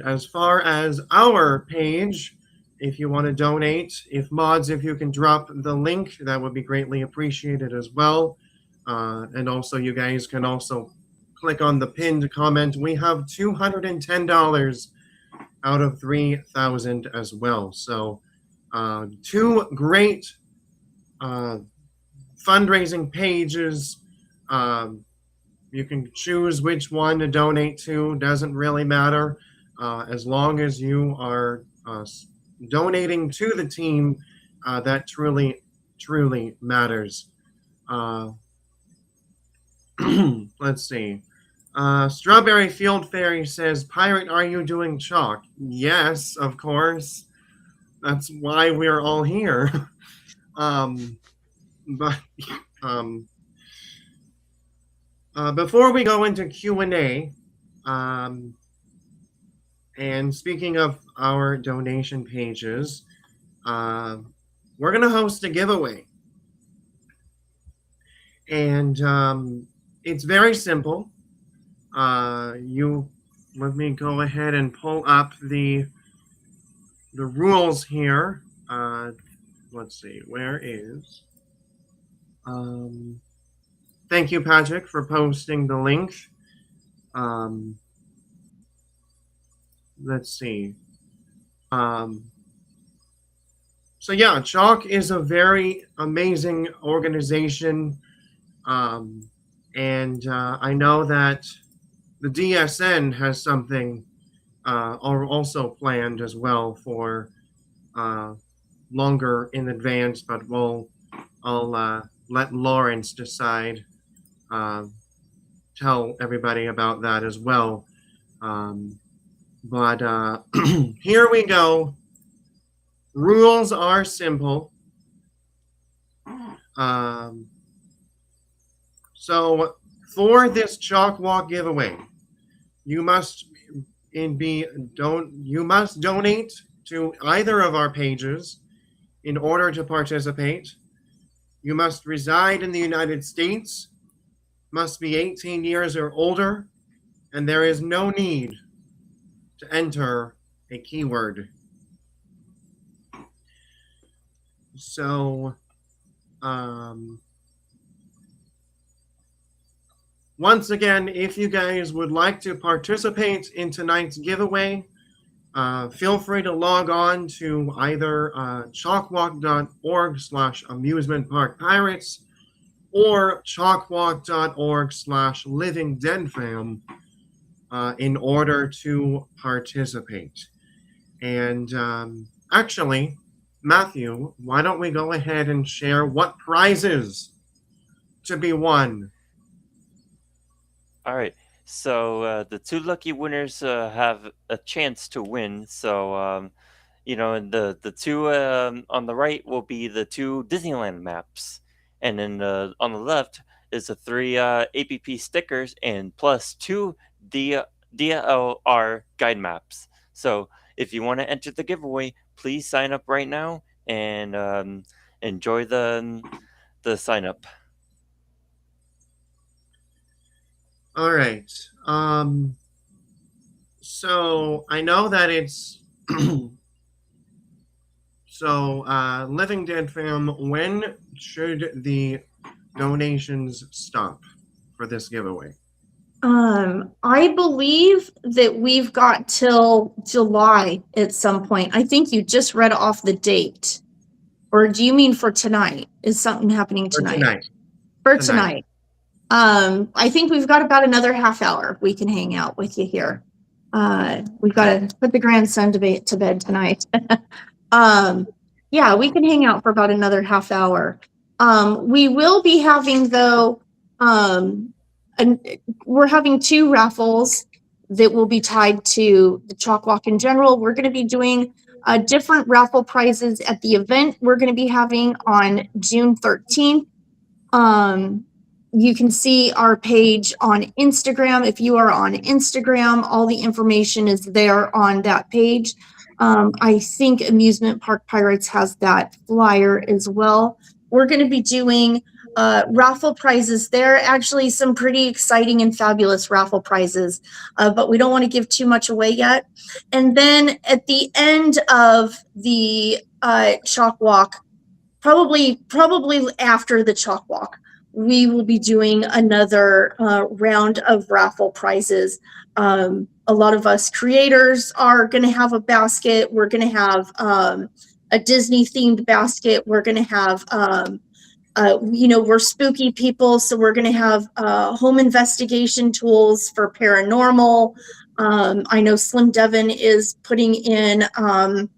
as far as our page, if you want to donate, if you can drop the link, that would be greatly appreciated as well. And also, you guys can also click on the pinned comment. We have $210 out of 3,000 as well. So, two great fundraising pages. You can choose which one to donate to, doesn't really matter. As long as you are donating to the team, that truly, truly matters. Let's see. Strawberry Field Fairy says, Pirate, are you doing CHOC? Yes, of course. That's why we're all here. Before we go into Q&A, and speaking of our donation pages, we're going to host a giveaway. And it's very simple. Let me go ahead and pull up the rules here. Let's see, where is... thank you, Patrick, for posting the link. Let's see. So yeah, CHOC is a very amazing organization. And I know that the DSN has something also planned as well for longer in advance, but I'll let Lawrence decide, tell everybody about that as well. But here we go. Rules are simple. So for this CHOC Walk giveaway, you must donate to either of our pages in order to participate. You must reside in the United States, must be 18 years or older, and there is no need to enter a keyword. So, once again, if you guys would like to participate in tonight's giveaway, feel free to log on to either chocwalk.org/amusementparkpirates or chocwalk.org/livingdeadfam in order to participate. And actually, Matthew, why don't we go ahead and share what prizes to be won? All right. So the two lucky winners have a chance to win. So, and the two on the right will be the two Disneyland maps. And then on the left is the three APP stickers and plus two DLR guide maps. So if you want to enter the giveaway, please sign up right now and enjoy the sign up. All right. So I know that it's so Living Dead Fam, when should the donations stop for this giveaway? I believe that we've got till July at some point. I think you just read off the date. Or do you mean for tonight? Is something happening tonight? For tonight. I think we've got about another half hour we can hang out with you here. We've got to put the grandson to bed tonight. Yeah, we can hang out for about another half hour. We will be having, though, and we're having two raffles that will be tied to the CHOC Walk in general. We're going to be doing different raffle prizes at the event we're going to be having on June 13th. You can see our page on Instagram. If you are on Instagram, all the information is there on that page. I think Amusement Park Pirates has that flyer as well. We're going to be doing raffle prizes there. Actually, some pretty exciting and fabulous raffle prizes, but we don't want to give too much away yet. And then at the end of the CHOC walk, probably after the CHOC walk, we will be doing another round of raffle prizes. A lot of us creators are going to have a basket. We're going to have a Disney themed basket. We're going to have we're spooky people, so we're going to have home investigation tools for paranormal. I know Slim Devon is putting in home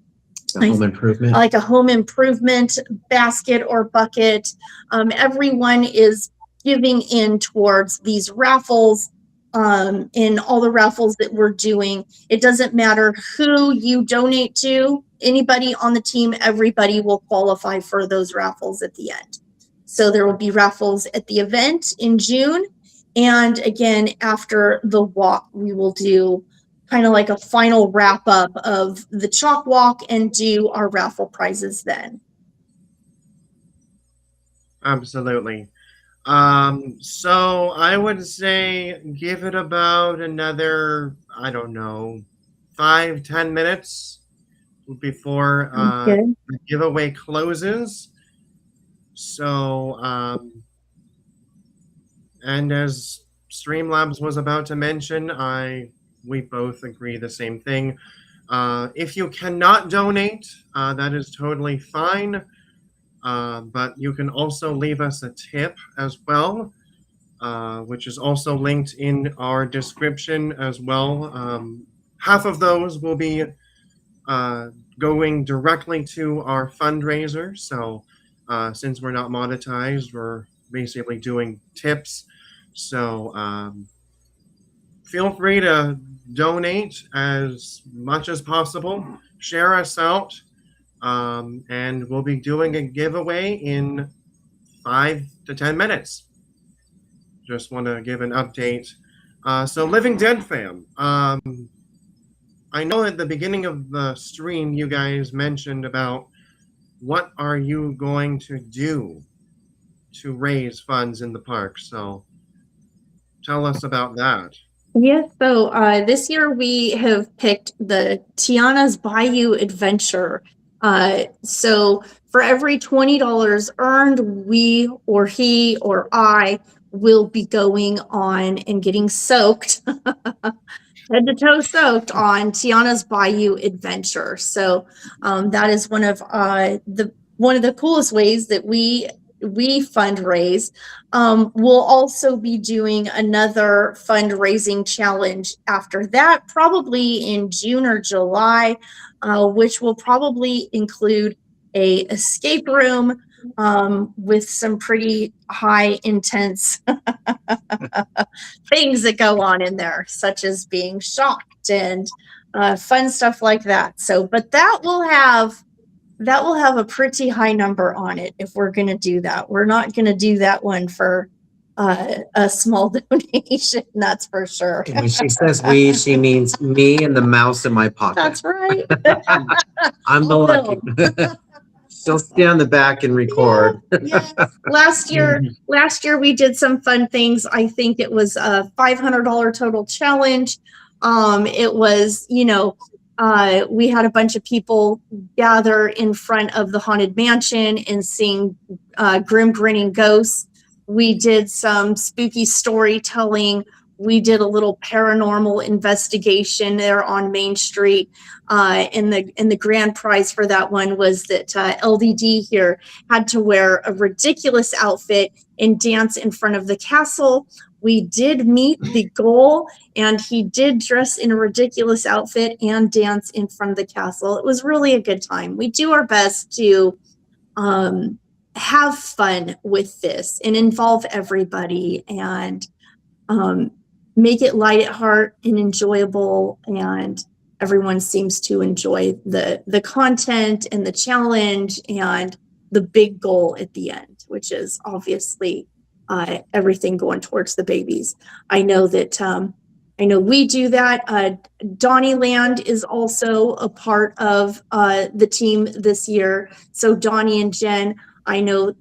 improvement, like a home improvement basket or bucket. Everyone is giving in towards these raffles. In all the raffles that we're doing, it doesn't matter who you donate to, anybody on the team, everybody will qualify for those raffles at the end. So there will be raffles at the event in June. And again, after the walk, we will do kind of like a final wrap up of the CHOC walk and do our raffle prizes then. Absolutely. So I would say give it about another, I don't know, 5-10 minutes before the giveaway closes. So, and as Streamlabs was about to mention, we both agree the same thing. If you cannot donate, that is totally fine. But you can also leave us a tip as well, which is also linked in our description as well. Half of those will be going directly to our fundraiser. So since we're not monetized, we're basically doing tips. So feel free to donate as much as possible. Share us out. And we'll be doing a giveaway in 5 to 10 minutes. Just want to give an update. So Living Dead fam, I know at the beginning of the stream you guys mentioned about what are you going to do to raise funds in the park. So tell us about that. Yes, so this year we have picked the Tiana's Bayou Adventure. So for every $20 earned, we or he or I will be going on and getting soaked, head to toe soaked on Tiana's Bayou Adventure. So that is one of the coolest ways that we fundraise. We'll also be doing another fundraising challenge after that, probably in June or July, which will probably include a escape room with some pretty high intense things that go on in there, such as being shocked and fun stuff like that. So, but that will have a pretty high number on it if we're going to do that. We're not going to do that one for a small donation, that's for sure. When she says we, she means me and the mouse in my pocket. That's right. I'm the lucky. She'll stay on the back and record. Yes. Last year we did some fun things. I think it was a $500 total challenge. It was, we had a bunch of people gather in front of the Haunted Mansion and sing Grim Grinning Ghosts. We did some spooky storytelling. We did a little paranormal investigation there on Main Street. And the grand prize for that one was that LDD here had to wear a ridiculous outfit and dance in front of the castle. We did meet the goal, and he did dress in a ridiculous outfit and dance in front of the castle. It was really a good time. We do our best to have fun with this and involve everybody and make it light at heart and enjoyable, and everyone seems to enjoy the content and the challenge and the big goal at the end, which is obviously everything going towards the babies. I know we do that. Donnieland is also a part of the team this year. So Donnie and Jen I know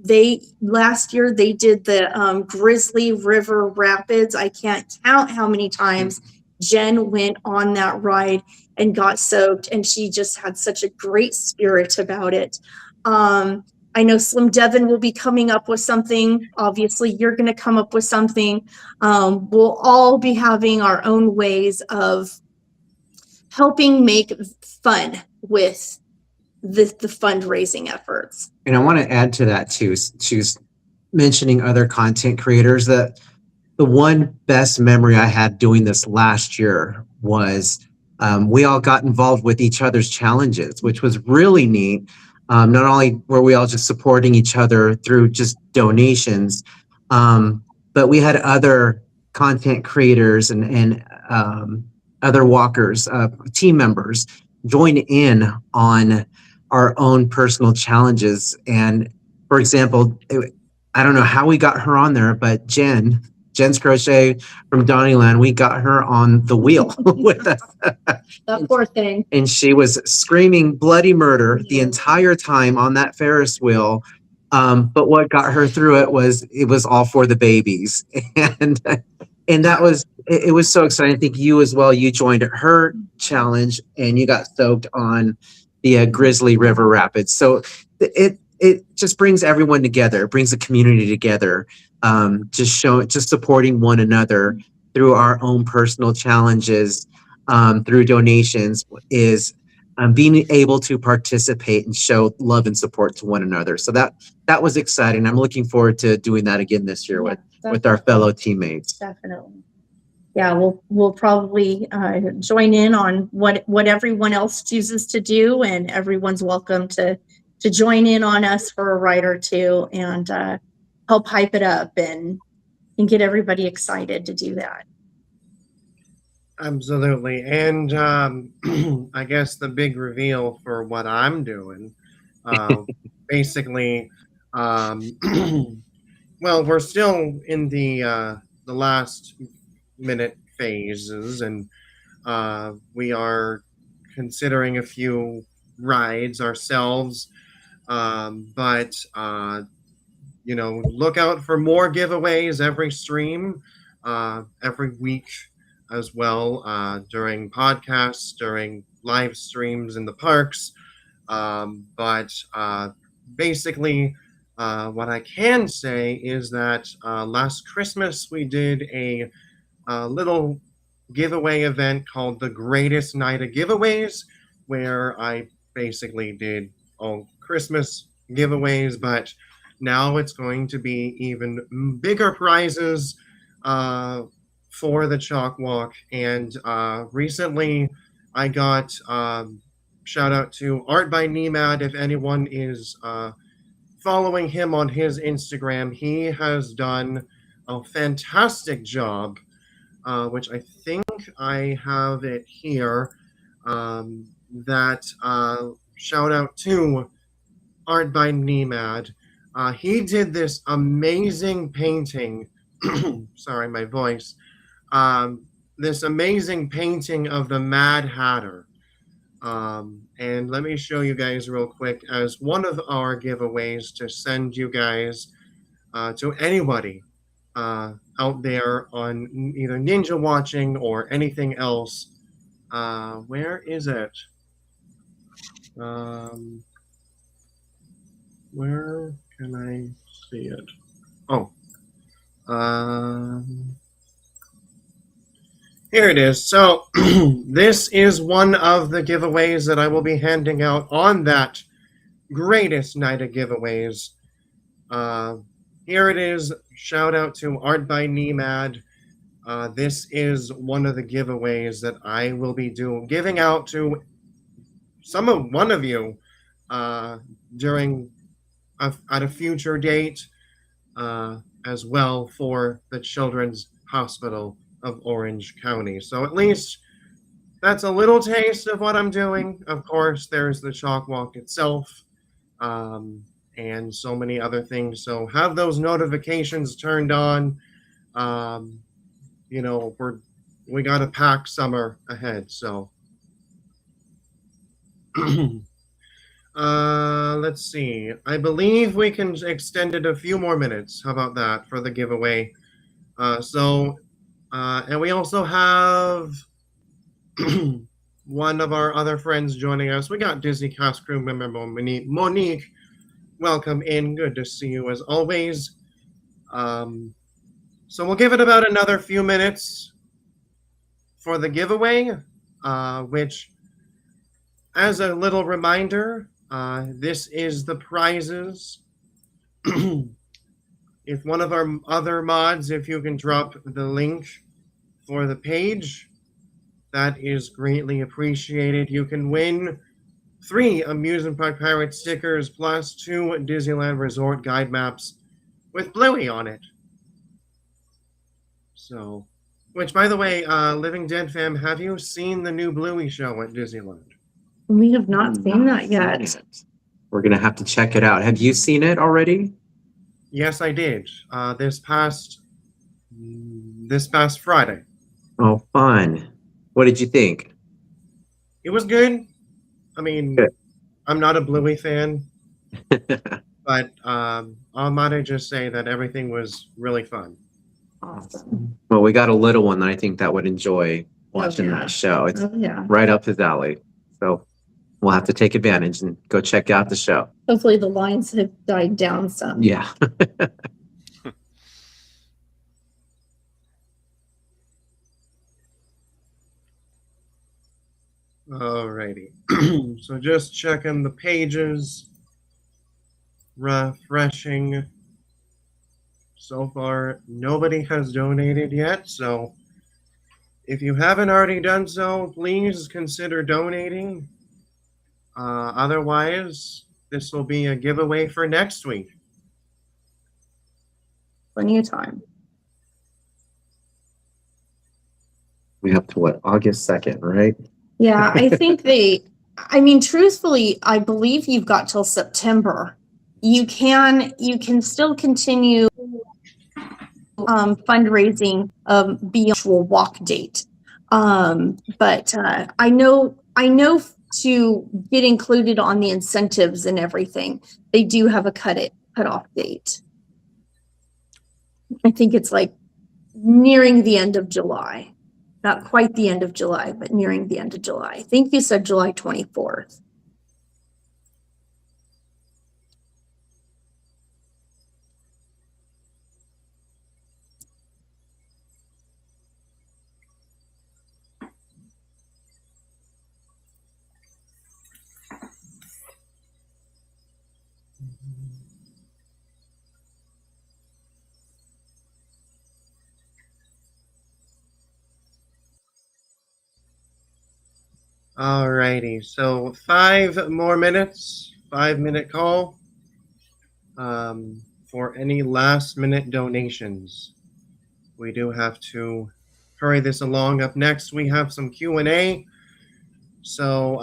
last year they did the Grizzly River Rapids. I can't count how many times Jen went on that ride and got soaked, and she just had such a great spirit about it. I know Slim Devon will be coming up with something. Obviously, you're going to come up with something. We'll all be having our own ways of helping make fun with the fundraising efforts. And I want to add to that too. She was mentioning other content creators. That the one best memory I had doing this last year was we all got involved with each other's challenges, which was really neat. Not only were we all just supporting each other through just donations, but we had other content creators and other walkers, team members join in on our own personal challenges. And for example, I don't know how we got her on there, but Jen's Crochet from Donnyland, we got her on the wheel with us. That poor thing. And she was screaming bloody murder the entire time on that Ferris wheel. But what got her through it was all for the babies. And that was, it was so exciting. I think you as well, you joined her challenge and you got soaked on the Grizzly River Rapids. So it just brings everyone together, it brings the community together, just supporting one another through our own personal challenges, through donations, is being able to participate and show love and support to one another. So that was exciting. I'm looking forward to doing that again this year with our fellow teammates. Definitely. Yeah, we'll probably join in on what everyone else chooses to do, and everyone's welcome to join in on us for a ride or two and help hype it up and get everybody excited to do that. Absolutely. And I guess the big reveal for what I'm doing, basically, well, we're still in the last minute phases, and we are considering a few rides ourselves, but look out for more giveaways every stream, every week as well, during podcasts, during live streams in the parks, but basically what I can say is that last Christmas we did a little giveaway event called the Greatest Night of Giveaways, where I basically did all Christmas giveaways, but now it's going to be even bigger prizes for the CHOC Walk. And recently I got shout out to Art by Nemad. If anyone is following him on his Instagram, he has done a fantastic job, which I think I have it here. Shout out to Art by Nemad. He did this amazing painting. Sorry, my voice. This amazing painting of the Mad Hatter. And let me show you guys real quick as one of our giveaways to send you guys to anybody out there on either Ninja Watching or anything else. Where is it? Where can I see it? Oh. Here it is. So this is one of the giveaways that I will be handing out on that Greatest Night of Giveaways. Here it is. Shout out to Art by Nemad. This is one of the giveaways that I will be giving out to one of you during at a future date as well for the Children's Hospital of Orange County. So at least that's a little taste of what I'm doing. Of course, there's the CHOC Walk itself, and so many other things. So have those notifications turned on. We got a packed summer ahead. So Let's see. I believe we can extend it a few more minutes. How about that for the giveaway? And we also have one of our other friends joining us. We got Disney cast crew member Monique. Welcome in. Good to see you as always. So we'll give it about another few minutes for the giveaway, which, as a little reminder, this is the prizes. If one of our other mods, if you can drop the link for the page, that is greatly appreciated. You can win 3 Amusement Park Pirate stickers plus 2 Disneyland Resort guide maps with Bluey on it. So, which, by the way, Living Dead fam, have you seen the new Bluey show at Disneyland? We have not seen that yet. We're going to have to check it out. Have you seen it already? Yes, I did. This past Friday. Oh, fun. What did you think? It was good. I mean, Good. I'm not a Bluey fan, but I might just say that everything was really fun. Awesome. Well, we got a little one that I think that would enjoy watching yeah. that show. It's Yeah. right up his alley. So we'll have to take advantage and go check out the show. Hopefully the lines have died down some. Yeah. Alrighty. So just checking the pages, refreshing. So far, nobody has donated yet. So if you haven't already done so, please consider donating. Otherwise, this will be a giveaway for next week. Plenty of time. We have to what? August 2nd, right? Yeah, I think truthfully, I believe you've got till September. You can still continue fundraising beyond the actual walk date. But I know to get included on the incentives and everything, they do have a cutoff date. I think it's like nearing the end of July. Not quite the end of July, but nearing the end of July. I think you said July 24th. Alrighty, so 5 more minutes, 5-minute call for any last-minute donations. We do have to hurry this along. Up next, we have some Q&A. So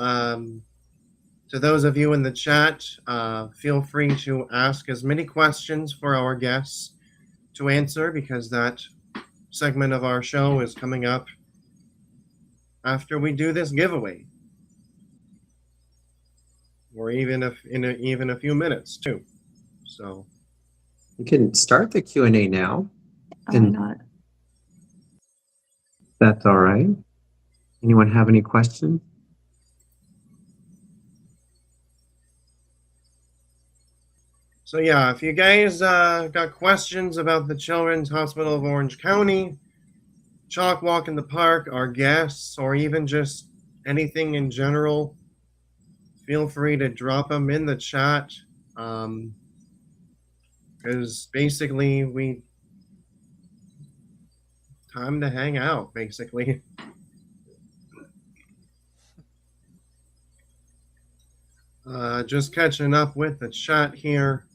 to those of you in the chat, feel free to ask as many questions for our guests to answer, because that segment of our show is coming up after we do this giveaway, or even in a few minutes too. So You can start the Q&A now. Why not? That's all right. Anyone have any questions? So yeah, if you guys got questions about the Children's Hospital of Orange County, CHOC Walk in the Park, our guests, or even just anything in general, feel free to drop them in the chat. Because basically time to hang out, basically. Just catching up with the chat here.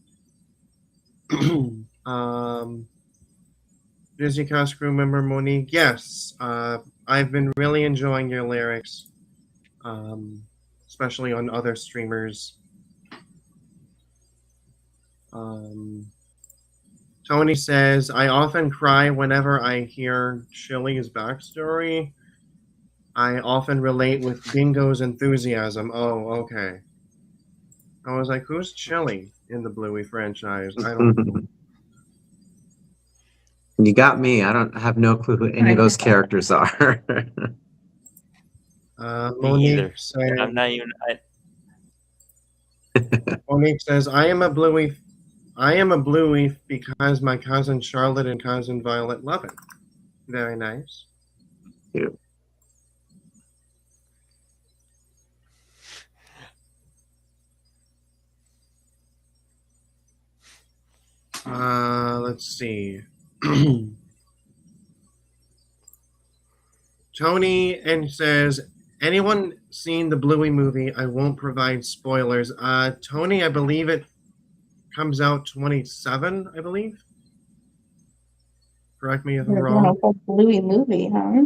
Disney cast crew member Monique, yes, I've been really enjoying your lyrics, especially on other streamers. Tony says, I often cry whenever I hear Chili's backstory. I often relate with Bingo's enthusiasm. Oh, okay. I was like, who's Chili in the Bluey franchise? I don't know. You got me. I don't have no clue who any of those characters are. Monique either. says, I'm not even. Monique says, I am a Bluey because my cousin Charlotte and cousin Violet love it. Very nice. Cute. Let's see. Tony and says, anyone seen the Bluey movie? I won't provide spoilers. Tony, I believe it comes out 27, I believe. Correct me if I'm wrong. A whole Bluey movie, huh?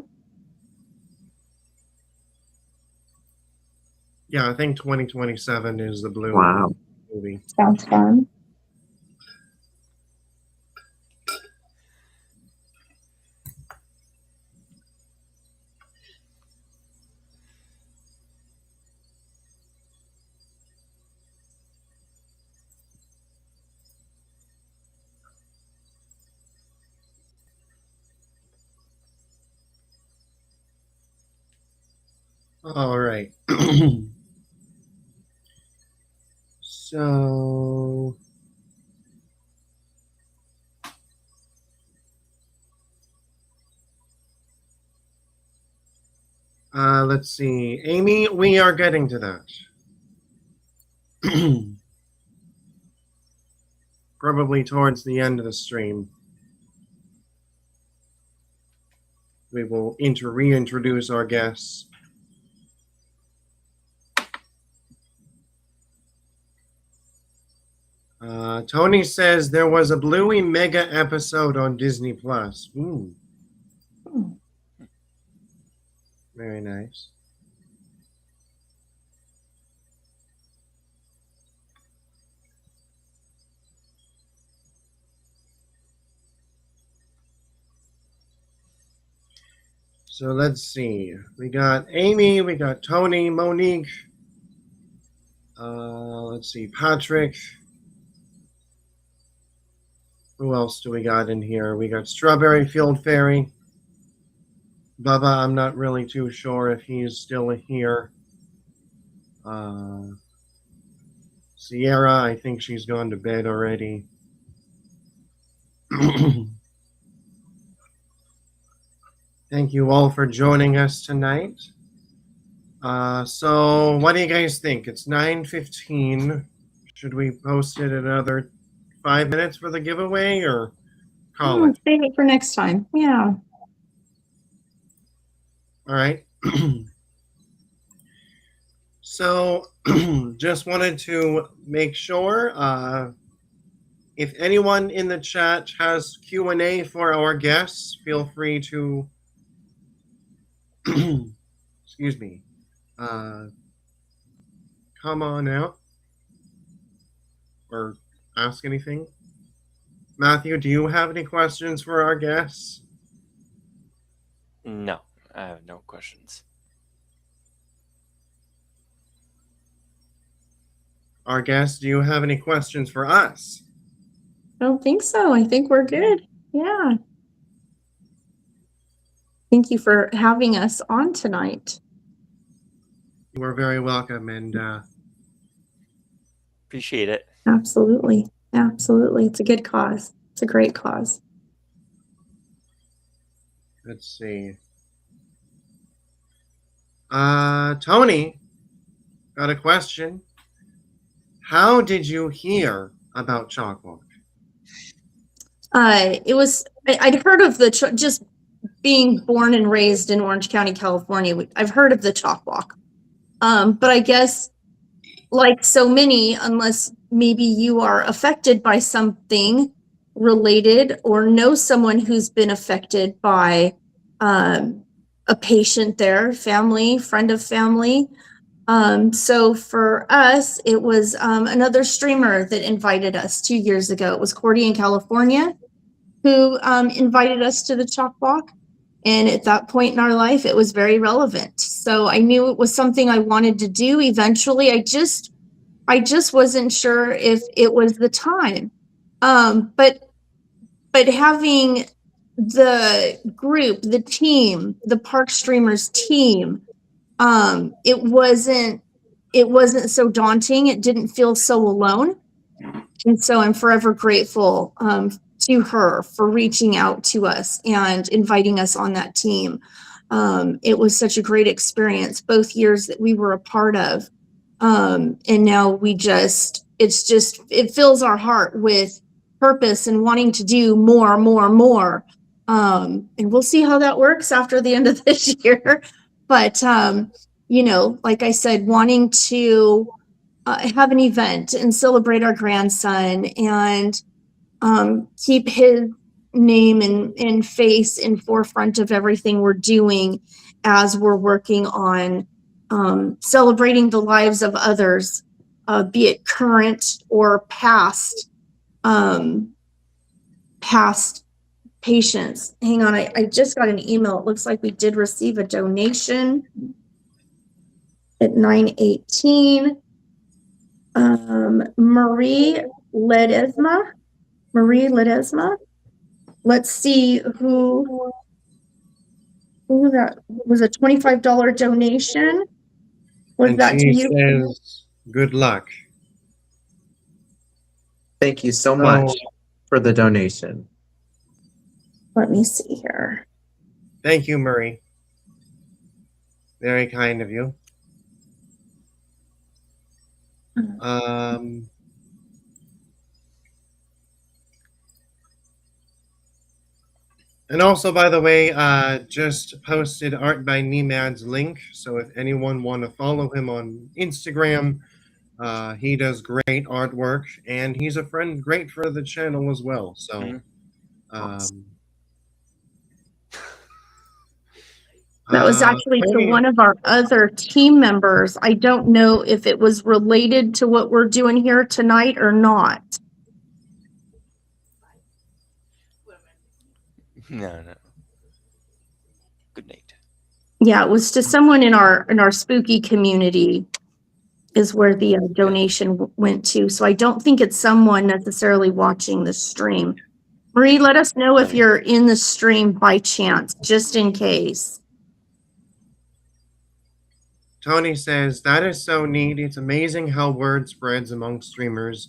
Yeah, I think 2027 is the Bluey Wow. movie. Sounds fun. All right. So let's see. Amy, we are getting to that. Probably towards the end of the stream. We will reintroduce our guests. Tony says there was a Bluey mega episode on Disney Plus. Ooh. Very nice. So let's see. We got Amy, we got Tony, Monique. Let's see, Patrick. Who else do we got in here? We got Strawberry Field Fairy. Bubba, I'm not really too sure if he's still here. Sierra, I think she's gone to bed already. Thank you all for joining us tonight. So what do you guys think? It's 9:15. Should we post it another 5 minutes for the giveaway or call it? Save it for next time. Yeah. All right. So just wanted to make sure if anyone in the chat has Q&A for our guests, feel free to excuse me, come on out or ask anything. Matthew, do you have any questions for our guests? No, I have no questions. Our guests, do you have any questions for us? I don't think so. I think we're good. Yeah. Thank you for having us on tonight. You are very welcome, and Appreciate it. Absolutely. Absolutely. It's a good cause. It's a great cause. let's see. Tony, got a question. How did you hear about CHOC Walk? I'd heard of just being born and raised in Orange County, California. I've heard of the CHOC Walk. But I guess like so many, unless maybe you are affected by something related or know someone who's been affected by a patient there, family, friend of family. So for us, it was another streamer that invited us 2 years ago. It was Cordy in California who invited us to the CHOC Walk. And at that point in our life, it was very relevant. So I knew it was something I wanted to do. Eventually, I just I just wasn't sure if it was the time. But having the group, the team, the Park Streamers team, it wasn't so daunting. It didn't feel so alone. And so I'm forever grateful to her for reaching out to us and inviting us on that team. It was such a great experience, both years that we were a part of. And now it fills our heart with purpose and wanting to do more. And we'll see how that works after the end of this year. But, like I said, wanting to have an event and celebrate our grandson and keep his name and face in forefront of everything we're doing as we're working on celebrating the lives of others, be it current or past patients. Hang on, I just got an email. It looks like we did receive a donation at 9:18. Marie Ledesma. Let's see who that was. A $25 donation. Was And that she to you? says, good luck. Thank you so much for the donation. Let me see here. Thank you, Marie. Very kind of you. And also, by the way, just posted Art by Nemad's link. So if anyone want to follow him on Instagram, he does great artwork, and he's a friend great for the channel as well. So that was actually to one of our other team members. I don't know if it was related to what we're doing here tonight or not. No. Good night. Yeah, it was to someone in our spooky community is where the donation went to. So I don't think it's someone necessarily watching the stream. Marie, let us know if you're in the stream by chance, just in case. Tony says, that is so neat. It's amazing how word spreads among streamers.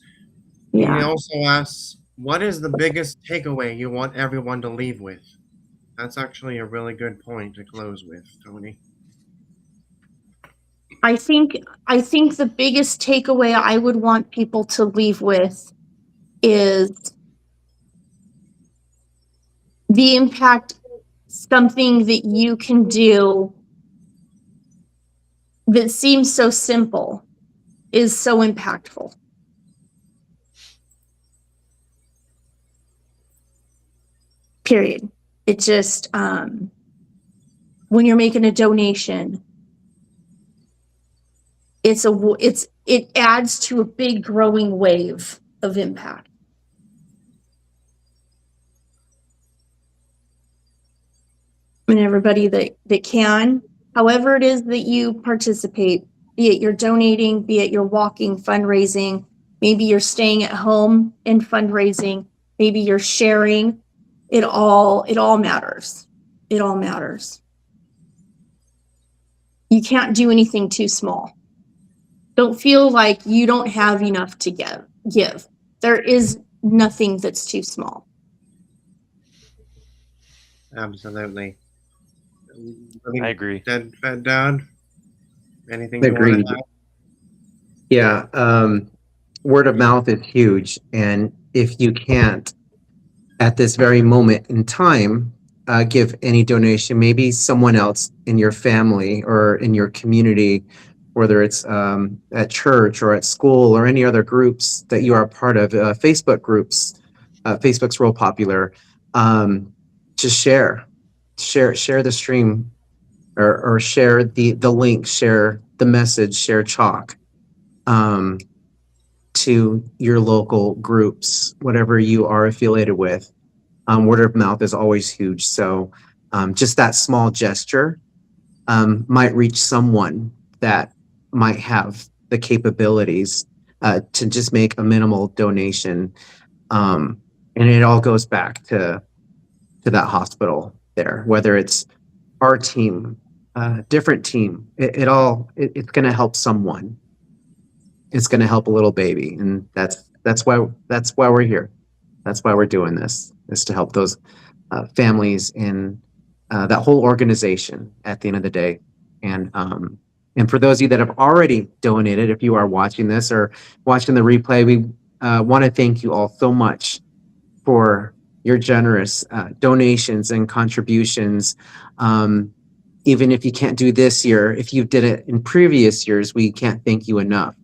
Yeah. He also asks, what is the biggest takeaway you want everyone to leave with? That's actually a really good point to close with, Tony. I think the biggest takeaway I would want people to leave with is the impact something that you can do that seems so simple is so impactful. Period. It just, when you're making a donation, it adds to a big growing wave of impact. And everybody that can, however it is that you participate, be it you're donating, be it you're walking, fundraising, maybe you're staying at home and fundraising, maybe you're sharing, it all matters. It all matters. You can't do anything too small. Don't feel like you don't have enough to give. There is nothing that's too small. Absolutely. I agree. Dead fed dad. Anything Agreed. you want to add? Yeah, word of mouth is huge, and if you can't at this very moment in time give any donation, maybe someone else in your family or in your community, whether it's at church or at school or any other groups that you are a part of, Facebook groups, Facebook's real popular. Just share the stream or share the link, share the message, share CHOC to your local groups, whatever you are affiliated with. Word of mouth is always huge. So just that small gesture might reach someone that might have the capabilities to just make a minimal donation. And it all goes back to that hospital there, whether it's our team, different team, it's going to help someone. It's going to help a little baby. And that's why we're here. That's why we're doing this, is to help those families in that whole organization at the end of the day. And for those of you that have already donated, if you are watching this or watching the replay, we want to thank you all so much for your generous donations and contributions. Even if you can't do this year, if you did it in previous years, we can't thank you enough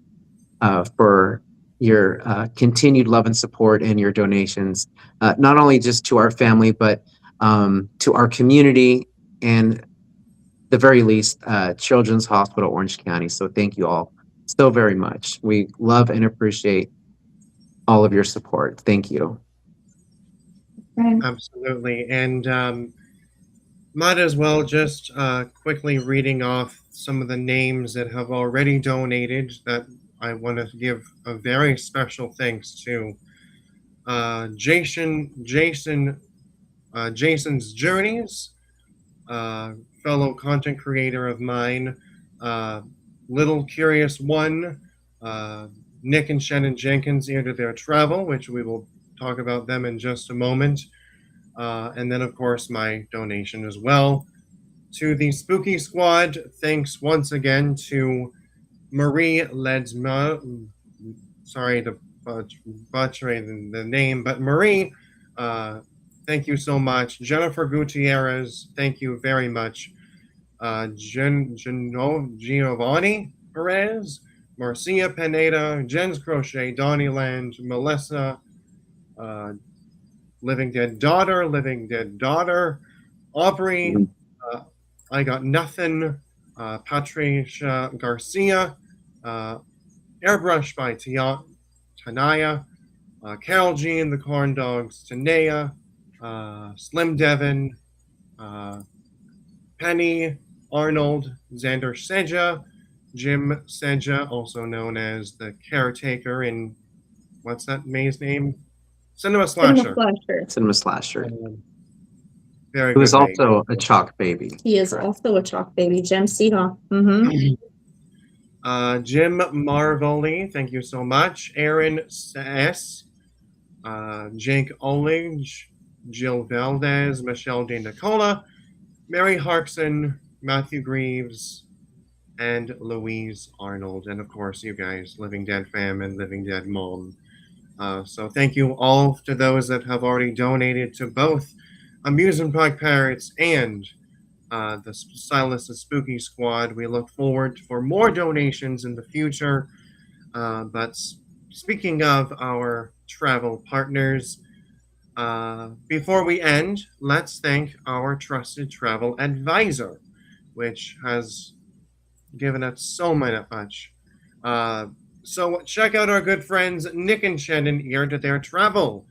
for your continued love and support and your donations, not only just to our family, but to our community and the very least, Children's Hospital Orange County. So thank you all so very much. We love and appreciate all of your support. Thank you. Absolutely. And might as well just quickly reading off some of the names that have already donated that I want to give a very special thanks to. Jason's Journeys, fellow content creator of mine, Little Curious One, Nick and Shannon Jenkins, Ear to Their Travel, which we will talk about them in just a moment. And then, of course, my donation as well. To the Spooky Squad, thanks once again to Marie Ledsma. Sorry to butcher the name, but Marie, thank you so much. Jennifer Gutierrez, thank you very much. Giovanni Perez, Marcia Pineda, Jen's Crochet, Donnie Land, Melissa, Living Dead Daughter, Aubrey, I Got Nothing, Patricia Garcia, Airbrush by Tanaya, Carol G and the Corn Dogs, Tanea, Slim Devon, Penny, Arnold, Xander Seja, Jim Seja, also known as the caretaker in, what's that maze name? Cinema Slasher. Cinema Slasher. Very Who is good also a CHOC baby. He is also a CHOC baby, Jim Seahawk. Jim Marvoli, thank you so much. Aaron S. Jake Olige, Jill Valdez, Michelle De Nicola, Mary Harkson, Matthew Greaves, and Louise Arnold. And of course, you guys, Living Dead fam and Living Dead mom. So thank you all to those that have already donated to both Amusement Park Pirates and the Silas and Spooky Squad. We look forward for more donations in the future. But speaking of our travel partners, before we end, let's thank our trusted travel advisor, which has given us so much. So check out our good friends Nick and Shannon Ear to Their Travel.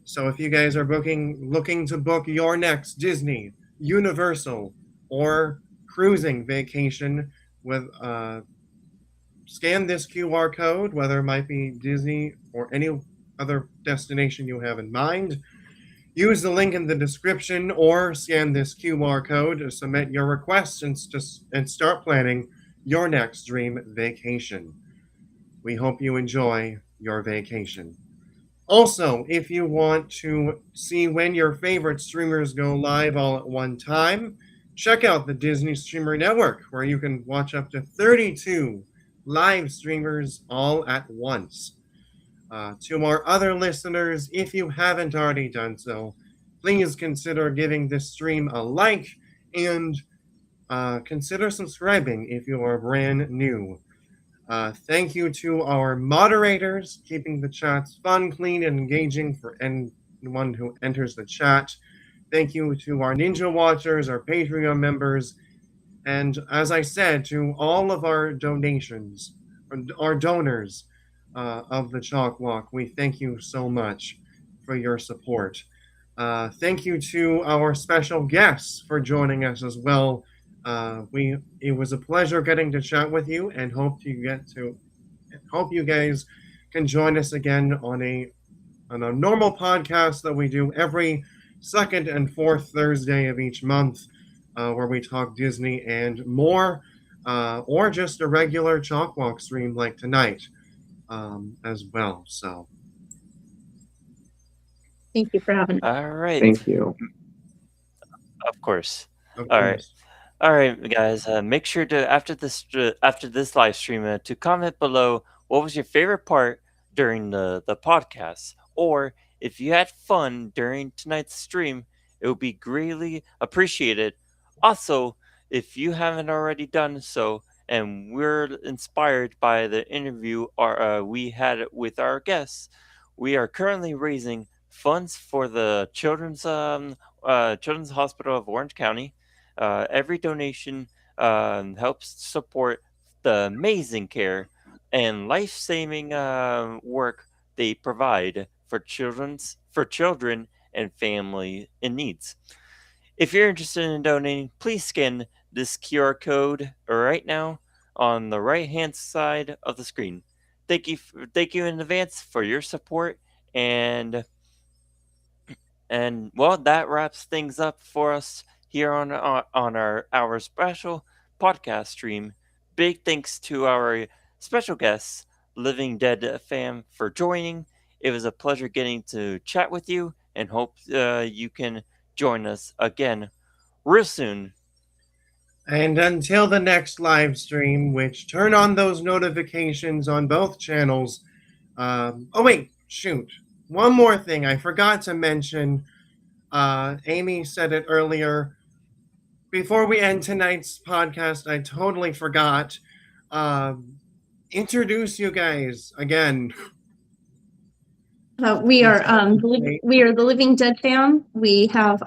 So if you guys are looking to book your next Disney, Universal, or cruising vacation with scan this QR code, whether it might be Disney or any other destination you have in mind. Use the link in the description or scan this QR code to submit your requests and start planning your next dream vacation. We hope you enjoy your vacation. Also, if you want to see when your favorite streamers go live all at one time, check out the Disney Streamer Network, where you can watch up to 32 live streamers all at once. To our other listeners, if you haven't already done so, please consider giving this stream a like and consider subscribing if you are brand new. Thank you to our moderators, keeping the chats fun, clean, and engaging for anyone who enters the chat. Thank you to our Ninja Watchers, our Patreon members, and as I said, to all of our donations, our donors of the CHOC Walk. We thank you so much for your support. Thank you to our special guests for joining us as well. It was a pleasure getting to chat with you, and hope you guys can join us again on a normal podcast that we do every second and fourth Thursday of each month, where we talk Disney and more, or just a regular CHOC Walk stream like tonight as well. So, Thank you for having me. All right. Thank you. Of course. of All right. course. All right, guys. Make sure to after this live stream to comment below what was your favorite part during the podcast, or if you had fun during tonight's stream, it would be greatly appreciated. Also, if you haven't already done so, and we're inspired by the interview we had with our guests, we are currently raising funds for the Children's Hospital of Orange County. Every donation helps support the amazing care and life-saving work they provide for children and family in needs. If you're interested in donating, please scan this QR code right now on the right-hand side of the screen. Thank you in advance for your support, and well, that wraps things up for us here on our special podcast stream. Big thanks to our special guests, Living Dead fam, for joining. It was a pleasure getting to chat with you, and hope you can join us again real soon. And until the next live stream, which turn on those notifications on both channels. Oh wait, shoot. One more thing I forgot to mention. Amy said it earlier. Before we end tonight's podcast, I totally forgot. Introduce you guys again. We are the Living Dead fam. We have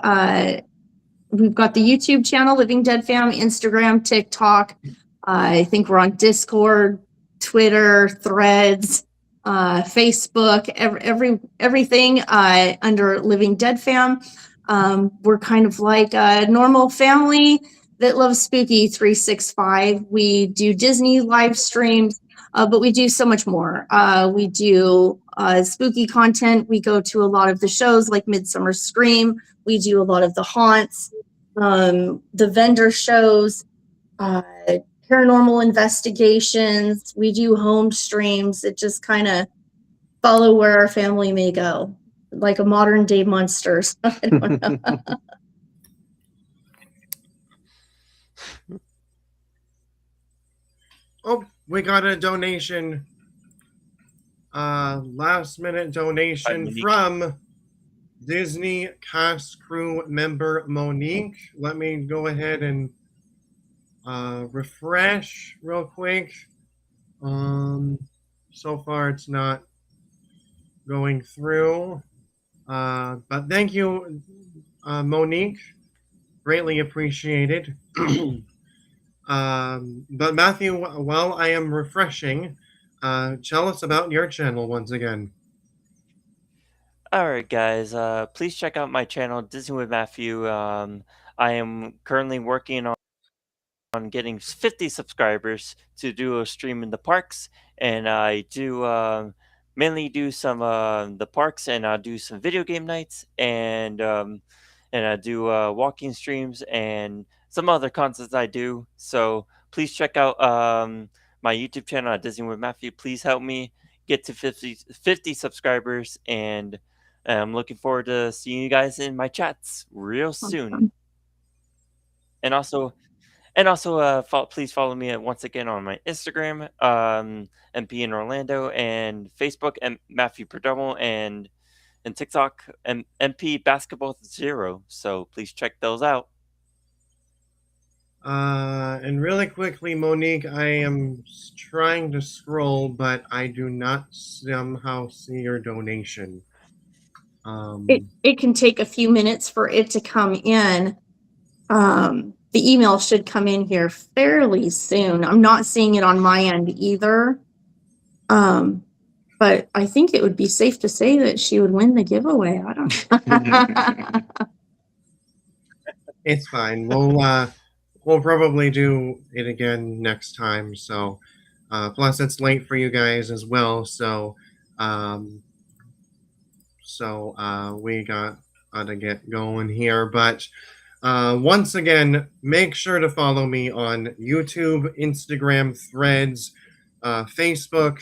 we've got the YouTube channel Living Dead fam, Instagram, TikTok. I think we're on Discord, Twitter, Threads, Facebook, everything under Living Dead fam. We're kind of like a normal family that loves Spooky 365. We do Disney live streams, but we do so much more. We do spooky content. We go to a lot of the shows like Midsummer Scream. We do a lot of the haunts, the vendor shows, paranormal investigations. We do home streams. It just kind of follow where our family may go, like a modern day Monsters. I don't know. Oh, we got a donation. Last minute donation from Disney cast crew member Monique. Let me go ahead and refresh real quick. So far it's not going through. But thank you, Monique. Greatly appreciated. But Matthew, while I am refreshing, tell us about your channel once again. All right, guys. Please check out my channel, Disney with Matthew. I am currently working on getting 50 subscribers to do a stream in the parks, and I do mainly do some the parks, and I do some video game nights, and I do walking streams and some other concepts I do. So please check out my YouTube channel at Disney with Matthew. Please help me get to 50 subscribers, and I'm looking forward to seeing you guys in my chats real soon. Awesome. And also, please follow me once again on my Instagram, MP in Orlando, and Facebook, Matthew Perdomo, and TikTok, MP Basketball 0. So please check those out. And really quickly, Monique, I am trying to scroll, but I do not somehow see your donation. It can take a few minutes for it to come in. The email should come in here fairly soon. I'm not seeing it on my end either. But I think it would be safe to say that she would win the giveaway. I don't know. It's fine. We'll probably do it again next time. So, plus it's late for you guys as well. So, So we got to get going here. But once again, make sure to follow me on YouTube, Instagram, Threads, Facebook,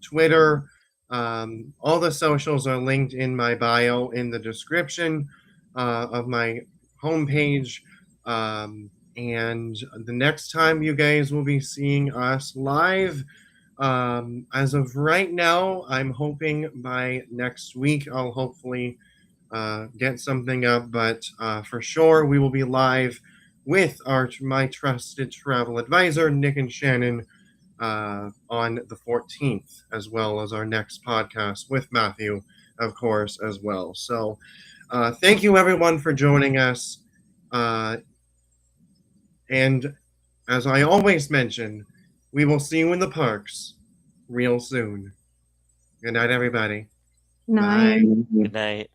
Twitter. All the socials are linked in my bio in the description of my homepage. And the next time you guys will be seeing us live, as of right now, I'm hoping by next week I'll hopefully get something up, but for sure we will be live with my trusted travel advisor, Nick and Shannon, on the 14th, as well as our next podcast with Matthew, of course, as well. So thank you everyone for joining us. And as I always mention, we will see you in the parks real soon. Good night, everybody. Night. Bye. Good night.